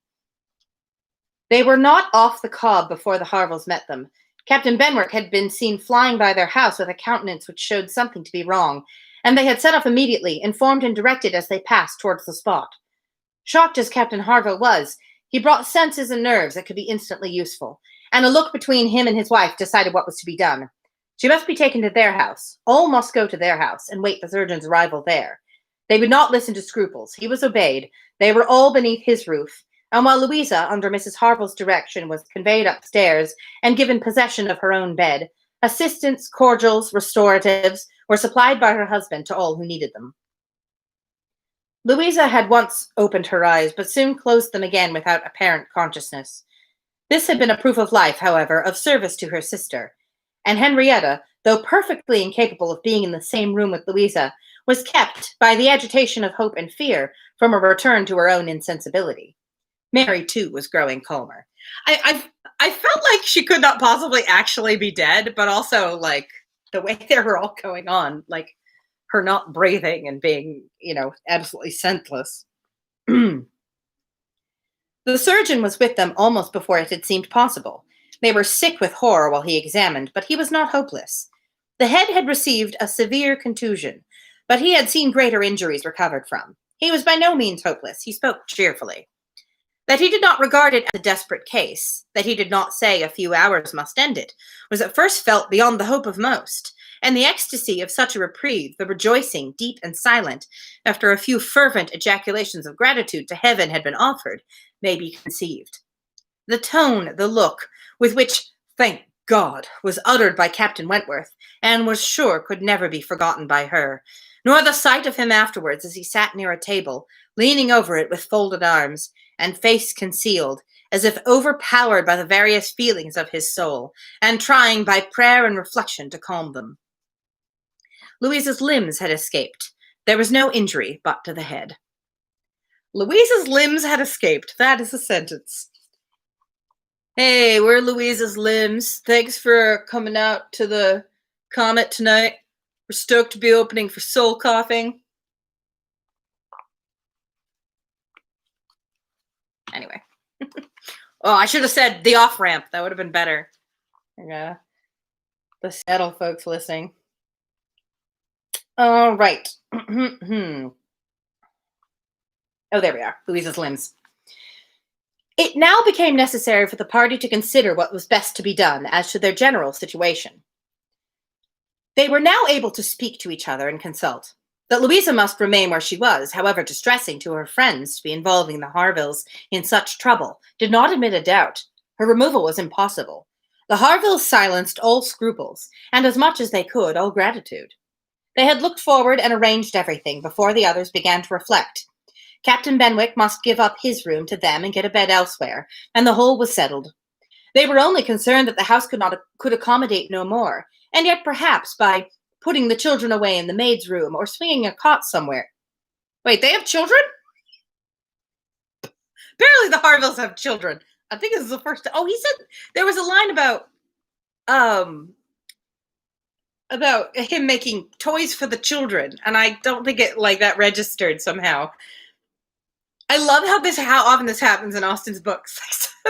They were not off the Cobb before the Harvilles met them. Captain Benwick had been seen flying by their house with a countenance which showed something to be wrong, and they had set off immediately, informed and directed as they passed towards the spot. Shocked as Captain Harville was, he brought senses and nerves that could be instantly useful, and a look between him and his wife decided what was to be done. She must be taken to their house. All must go to their house, and wait the surgeon's arrival there. They would not listen to scruples. He was obeyed. They were all beneath his roof, and while Louisa, under Mrs. Harville's direction, was conveyed upstairs and given possession of her own bed, assistance, cordials, restoratives were supplied by her husband to all who needed them. Louisa had once opened her eyes, but soon closed them again without apparent consciousness. This had been a proof of life, however, of service to her sister, and Henrietta, though perfectly incapable of being in the same room with Louisa, was kept, by the agitation of hope and fear, from a return to her own insensibility. Mary, too, was growing calmer. I felt like she could not possibly actually be dead, but also, like, the way they were all going on, like, her not breathing and being, absolutely senseless. The surgeon was with them almost before it had seemed possible. They were sick with horror while he examined, but he was not hopeless. The head had received a severe contusion, but he had seen greater injuries recovered from. He was by no means hopeless. He spoke cheerfully. That he did not regard it as a desperate case, that he did not say a few hours must end it, was at first felt beyond the hope of most, and the ecstasy of such a reprieve, the rejoicing, deep and silent, after a few fervent ejaculations of gratitude to heaven had been offered, may be conceived. The tone, the look, with which, thank God, was uttered by Captain Wentworth, Anne was sure could never be forgotten by her, nor the sight of him afterwards as he sat near a table, leaning over it with folded arms, and face concealed, as if overpowered by the various feelings of his soul, and trying by prayer and reflection to calm them. Louisa's limbs had escaped. There was no injury but to the head. Louisa's limbs had escaped. That is a sentence. Hey, we're Louisa's limbs. Thanks for coming out to the Comet tonight. We're stoked to be opening for Soul Coughing. Anyway. Oh, I should have said the off-ramp. That would have been better. Yeah. The Seattle folks listening. All right. Oh, there we are. Louisa's limbs. It now became necessary for the party to consider what was best to be done as to their general situation. They were now able to speak to each other and consult. That Louisa must remain where she was, however distressing to her friends to be involving the Harvilles in such trouble, did not admit a doubt. Her removal was impossible. The Harvilles silenced all scruples, and as much as they could, all gratitude. They had looked forward and arranged everything before the others began to reflect. Captain Benwick must give up his room to them and get a bed elsewhere, and the whole was settled. They were only concerned that the house could accommodate no more, and yet perhaps by putting the children away in the maid's room or swinging a cot somewhere. Wait, they have children? Apparently the Harvilles have children. I think this is the first. Oh, he said there was a line about him making toys for the children, and I don't think it like that registered somehow. I love how often this happens in Austen's books.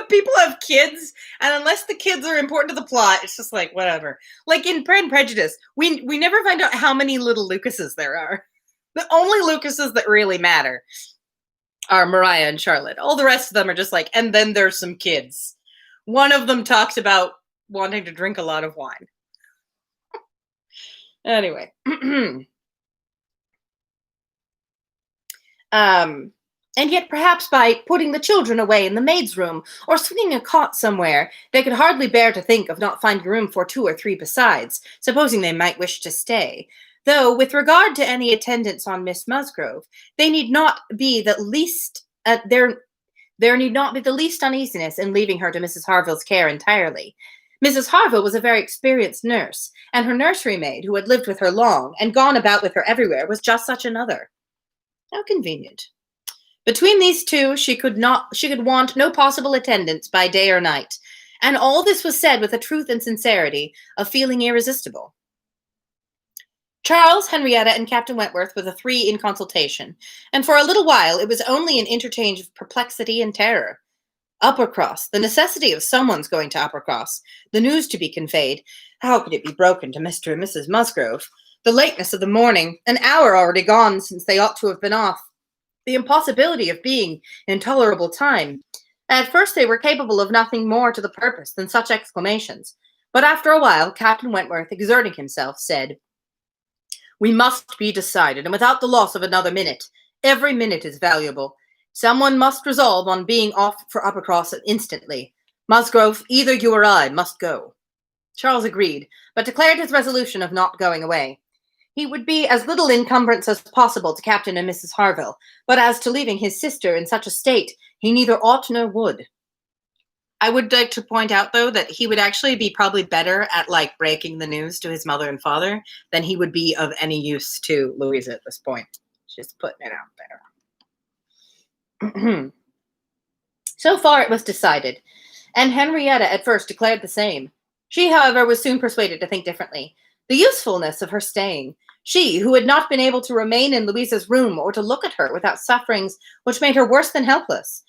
People have kids, and unless the kids are important to the plot, it's just like whatever. Like in Pride and Prejudice, we never find out how many little Lucases there are. The only Lucases that really matter are Mariah and Charlotte. All the rest of them are just like, and then there's some kids. One of them talks about wanting to drink a lot of wine. Anyway. And yet perhaps by putting the children away in the maid's room, or swinging a cot somewhere, they could hardly bear to think of not finding room for 2 or 3 besides, supposing they might wish to stay. Though, with regard to any attendance on Miss Musgrove, they need not be the least there need not be the least uneasiness in leaving her to Mrs. Harville's care entirely. Mrs. Harville was a very experienced nurse, and her nursery maid, who had lived with her long, and gone about with her everywhere, was just such another. How convenient. Between these two, she could want no possible attendance by day or night, and all this was said with a truth and sincerity of feeling irresistible. Charles, Henrietta, and Captain Wentworth were the 3 in consultation, and for a little while it was only an interchange of perplexity and terror. Uppercross, the necessity of someone's going to Uppercross, the news to be conveyed, how could it be broken to Mr. and Mrs. Musgrove? The lateness of the morning, an hour already gone since they ought to have been off. The impossibility of being in tolerable time. At first they were capable of nothing more to the purpose than such exclamations, but after a while Captain Wentworth, exerting himself, said, "We must be decided, and without the loss of another minute. Every minute is valuable. Someone must resolve on being off for Uppercross instantly. Musgrove, either you or I must go." Charles agreed, but declared his resolution of not going away. He would be as little encumbrance as possible to Captain and Mrs. Harville, but as to leaving his sister in such a state, he neither ought nor would. I would like to point out, though, that he would actually be probably better at, like, breaking the news to his mother and father than he would be of any use to Louisa at this point. Just putting it out there. So far it was decided, and Henrietta at first declared the same. She, however, was soon persuaded to think differently. The usefulness of her staying. She, who had not been able to remain in Louisa's room or to look at her without sufferings which made her worse than helpless.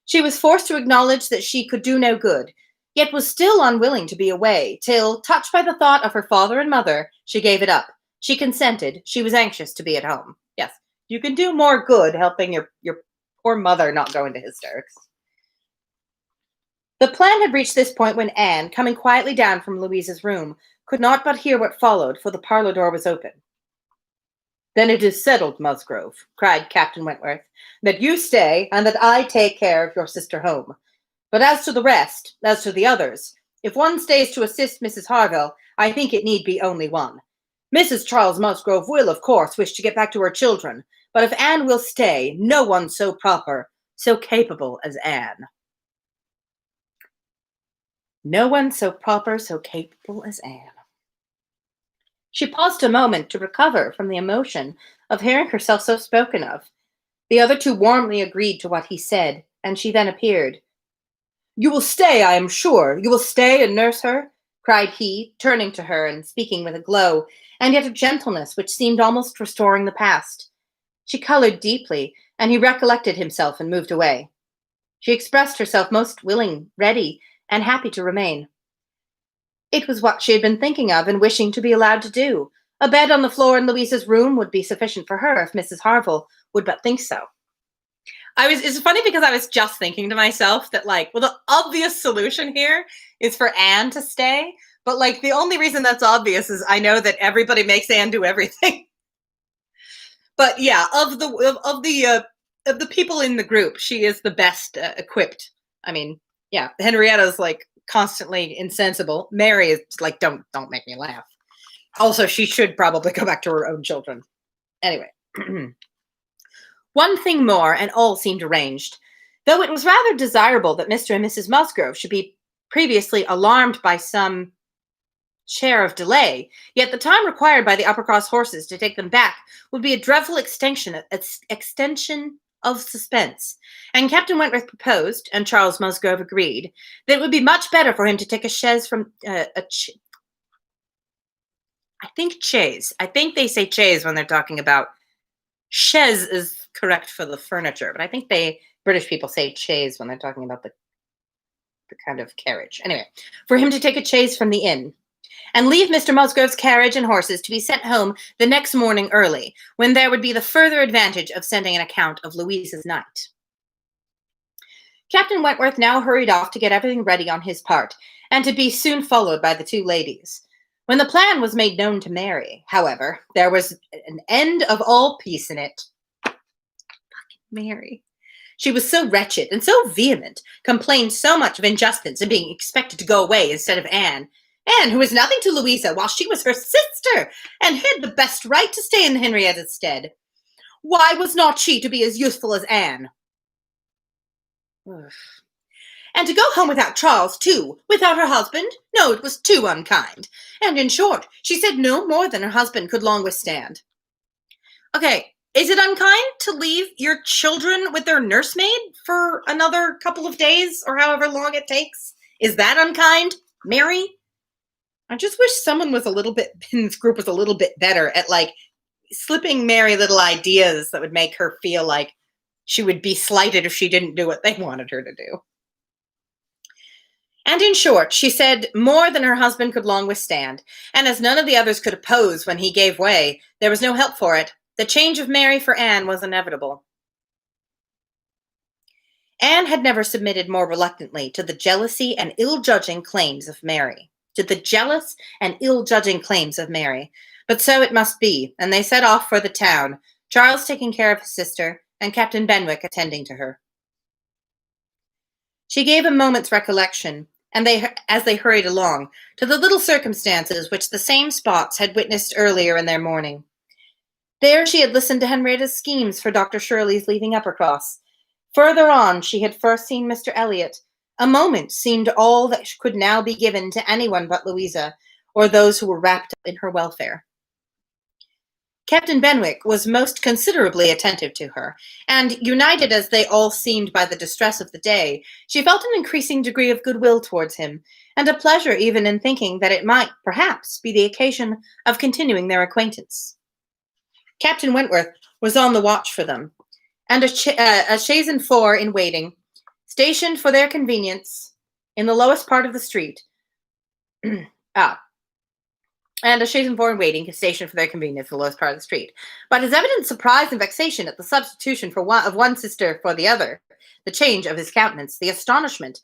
She was forced to acknowledge that she could do no good, yet was still unwilling to be away, till, touched by the thought of her father and mother, she gave it up. She consented. She was anxious to be at home. Yes, you can do more good helping your poor mother not go into hysterics. The plan had reached this point when Anne, coming quietly down from Louisa's room, could not but hear what followed, for the parlor door was open. "Then it is settled, Musgrove," cried Captain Wentworth, "that you stay, and that I take care of your sister home. But as to the rest, as to the others, if one stays to assist Mrs. Harville, I think it need be only one. Mrs. Charles Musgrove will, of course, wish to get back to her children, but if Anne will stay, no one so proper, so capable as Anne." No one so proper, so capable as Anne. She paused a moment to recover from the emotion of hearing herself so spoken of. The other 2 warmly agreed to what he said, and she then appeared. "You will stay, I am sure. You will stay and nurse her?" cried he, turning to her and speaking with a glow, and yet a gentleness which seemed almost restoring the past. She colored deeply, and he recollected himself and moved away. She expressed herself most willing, ready, and happy to remain. It was what she had been thinking of and wishing to be allowed to do. A bed on the floor in Louisa's room would be sufficient for her if Mrs. Harville would but think so. It's funny because I was just thinking to myself that, like, well, the obvious solution here is for Anne to stay, but, like, the only reason that's obvious is I know that everybody makes Anne do everything. But yeah, of the people in the group, she is the best equipped. I mean, yeah, Henrietta's like constantly insensible. Mary is like, don't make me laugh. Also, she should probably go back to her own children. Anyway. One thing more, and all seemed arranged. Though it was rather desirable that Mr. and Mrs. Musgrove should be previously alarmed by some share of delay, yet the time required by the Uppercross horses to take them back would be a dreadful extension of suspense, and Captain Wentworth proposed, and Charles Musgrove agreed, that it would be much better for him to take a chaise from I think chaise. I think they say chaise when they're talking about chaise is correct for the furniture, but I think British people say chaise when they're talking about the kind of carriage. Anyway, for him to take a chaise from the inn and leave Mr. Musgrove's carriage and horses to be sent home the next morning early, when there would be the further advantage of sending an account of Louisa's night. Captain Wentworth now hurried off to get everything ready on his part, and to be soon followed by the two ladies. When the plan was made known to Mary, however, there was an end of all peace in it. Fucking Mary. She was so wretched and so vehement, complained so much of injustice and being expected to go away instead of Anne. Anne, who was nothing to Louisa, while she was her sister, and had the best right to stay in Henrietta's stead. Why was not she to be as useful as Anne? Ugh. And to go home without Charles, too, without her husband? No, it was too unkind. And in short, she said no more than her husband could long withstand. Okay, is it unkind to leave your children with their nursemaid for another couple of days, or however long it takes? Is that unkind, Mary? I just wish someone was in this group was a little bit better at, like, slipping Mary little ideas that would make her feel like she would be slighted if she didn't do what they wanted her to do. And in short, she said more than her husband could long withstand, and as none of the others could oppose when he gave way, there was no help for it. The change of Mary for Anne was inevitable. Anne had never submitted more reluctantly to the jealousy and ill-judging claims of Mary. But so it must be, and they set off for the town, Charles taking care of his sister, and Captain Benwick attending to her. She gave a moment's recollection, and as they hurried along, to the little circumstances which the same spots had witnessed earlier in their morning. There she had listened to Henrietta's schemes for Dr. Shirley's leaving Uppercross. Further on, she had first seen Mr. Elliot. A moment seemed all that could now be given to anyone but Louisa, or those who were wrapped up in her welfare. Captain Benwick was most considerably attentive to her, and, united as they all seemed by the distress of the day, she felt an increasing degree of goodwill towards him, and a pleasure even in thinking that it might, perhaps, be the occasion of continuing their acquaintance. Captain Wentworth was on the watch for them, and a chaise and four in waiting, stationed for their convenience in the lowest part of the street. And a chaise and four in waiting, stationed for their convenience in the lowest part of the street. But his evident surprise and vexation at the substitution of one sister for the other, the change of his countenance, the astonishment,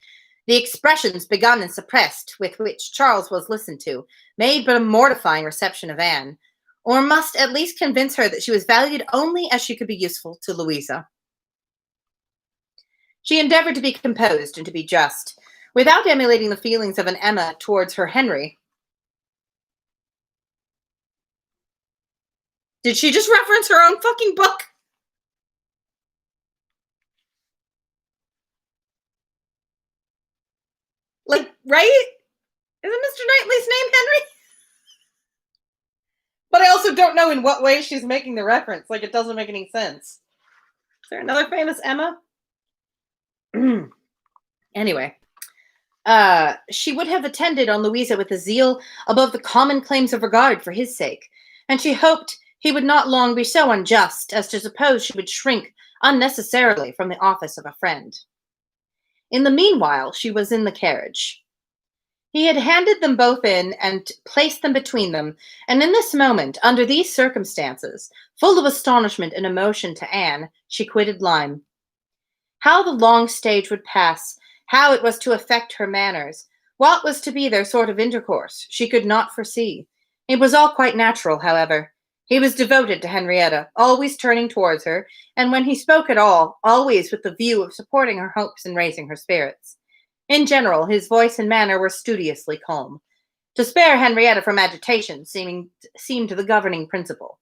the expressions begun and suppressed with which Charles was listened to, made but a mortifying reception of Anne, or must at least convince her that she was valued only as she could be useful to Louisa. She endeavored to be composed and to be just, without emulating the feelings of an Emma towards her Henry. Did she just reference her own fucking book? Like, right? Isn't Mr. Knightley's name Henry? But I also don't know in what way she's making the reference. Like, it doesn't make any sense. Is there another famous Emma? Anyway. She would have attended on Louisa with a zeal above the common claims of regard for his sake, and she hoped he would not long be so unjust as to suppose she would shrink unnecessarily from the office of a friend. In the meanwhile, she was in the carriage. He had handed them both in and placed them between them, and in this moment, under these circumstances, full of astonishment and emotion to Anne, she quitted Lyme. How the long stage would pass, how it was to affect her manners, what was to be their sort of intercourse, she could not foresee. It was all quite natural, however. He was devoted to Henrietta, always turning towards her, and when he spoke at all, always with the view of supporting her hopes and raising her spirits. In general, his voice and manner were studiously calm. To spare Henrietta from agitation seemed the governing principle.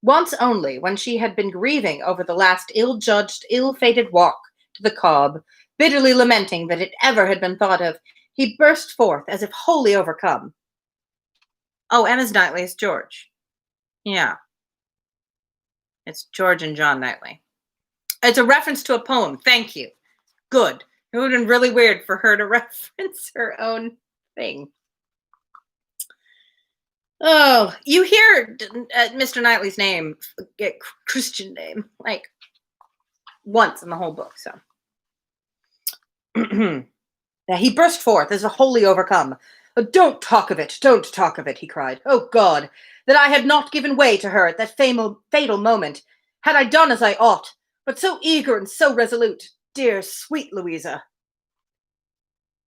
Once only, when she had been grieving over the last ill-judged, ill-fated walk to the Cobb, bitterly lamenting that it ever had been thought of, he burst forth as if wholly overcome. Oh, Emma's Knightley is George. Yeah. It's George and John Knightley. It's a reference to a poem. Thank you. Good. It would have been really weird for her to reference her own thing. Oh, you hear Mr. Knightley's name, Christian name, like once in the whole book. So now he burst forth as a wholly overcome. Don't talk of it, don't talk of it, he cried. Oh God, that I had not given way to her at that fatal moment. Had I done as I ought, but so eager and so resolute, dear, sweet Louisa.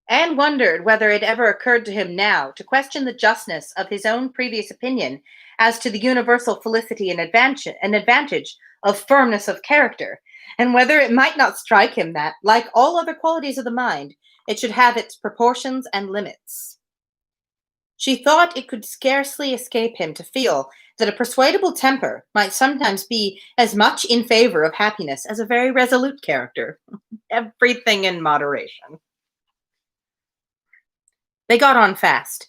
Anne wondered whether it ever occurred to him now to question the justness of his own previous opinion as to the universal felicity and advantage of firmness of character, and whether it might not strike him that, like all other qualities of the mind, it should have its proportions and limits. She thought it could scarcely escape him to feel that a persuadable temper might sometimes be as much in favor of happiness as a very resolute character. Everything in moderation. They got on fast.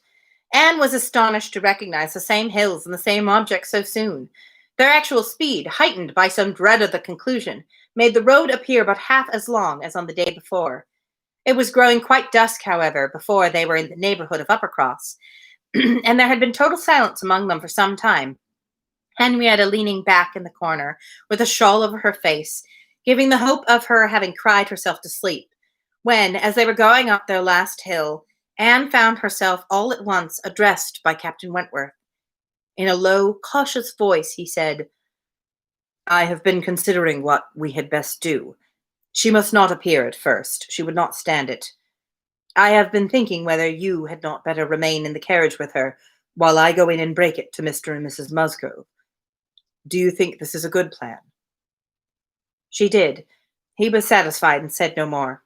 Anne was astonished to recognize the same hills and the same objects so soon. Their actual speed, heightened by some dread of the conclusion, made the road appear but half as long as on the day before. It was growing quite dusk, however, before they were in the neighborhood of Uppercross, and there had been total silence among them for some time. Henrietta leaning back in the corner, with a shawl over her face, giving the hope of her having cried herself to sleep, when, as they were going up their last hill, Anne found herself all at once addressed by Captain Wentworth. In a low, cautious voice, he said, I have been considering what we had best do. She must not appear at first. She would not stand it. I have been thinking whether you had not better remain in the carriage with her, while I go in and break it to Mr. and Mrs. Musgrove. Do you think this is a good plan? She did. He was satisfied and said no more.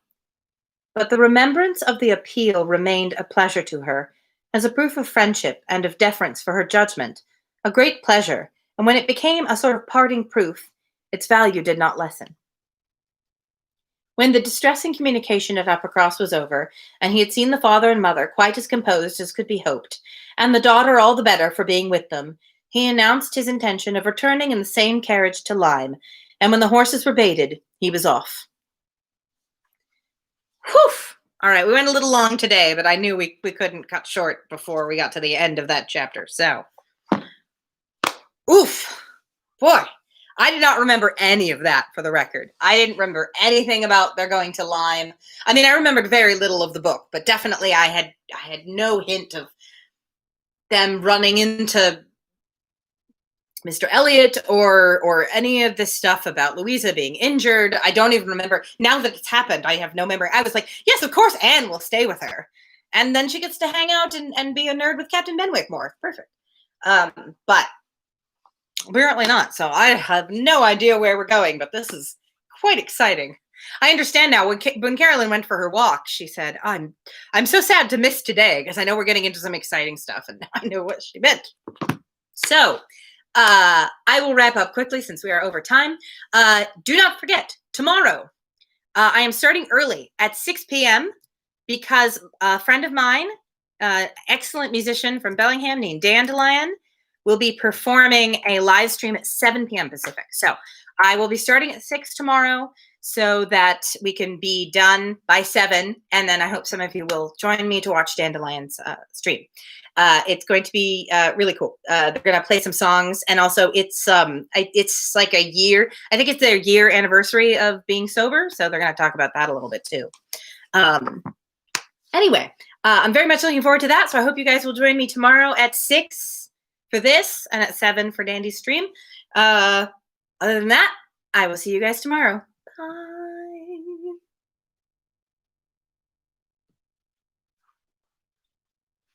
But the remembrance of the appeal remained a pleasure to her, as a proof of friendship and of deference for her judgment, a great pleasure, and when it became a sort of parting proof, its value did not lessen. When the distressing communication at Uppercross was over, and he had seen the father and mother quite as composed as could be hoped, and the daughter all the better for being with them, he announced his intention of returning in the same carriage to Lyme, and when the horses were baited, he was off. Whew! All right, we went a little long today, but I knew we couldn't cut short before we got to the end of that chapter. So, oof, boy, I did not remember any of that, for the record. I didn't remember anything about they're going to Lyme. I mean, I remembered very little of the book, but definitely I had no hint of them running into Mr. Elliot or any of this stuff about Louisa being injured. I don't even remember. Now that it's happened, I have no memory. I was like, yes, of course Anne will stay with her. And then she gets to hang out and be a nerd with Captain Benwick more. Perfect. But apparently not. So I have no idea where we're going, but this is quite exciting. I understand now. When Carolyn went for her walk, she said, I'm so sad to miss today because I know we're getting into some exciting stuff, and now I know what she meant. So I will wrap up quickly since we are over time. Do not forget, tomorrow, I am starting early at 6 p.m. because a friend of mine, excellent musician from Bellingham named Dandelion, will be performing a live stream at 7 p.m. Pacific. So I will be starting at 6 tomorrow so that we can be done by 7. And then I hope some of you will join me to watch Dandelion's stream. It's going to be really cool. They're going to play some songs, and also it's like a year. I think it's their year anniversary of being sober, so they're going to talk about that a little bit too. Anyway, I'm very much looking forward to that. So I hope you guys will join me tomorrow at 6 for this, and at 7 for Dandy's stream. Other than that, I will see you guys tomorrow. Bye.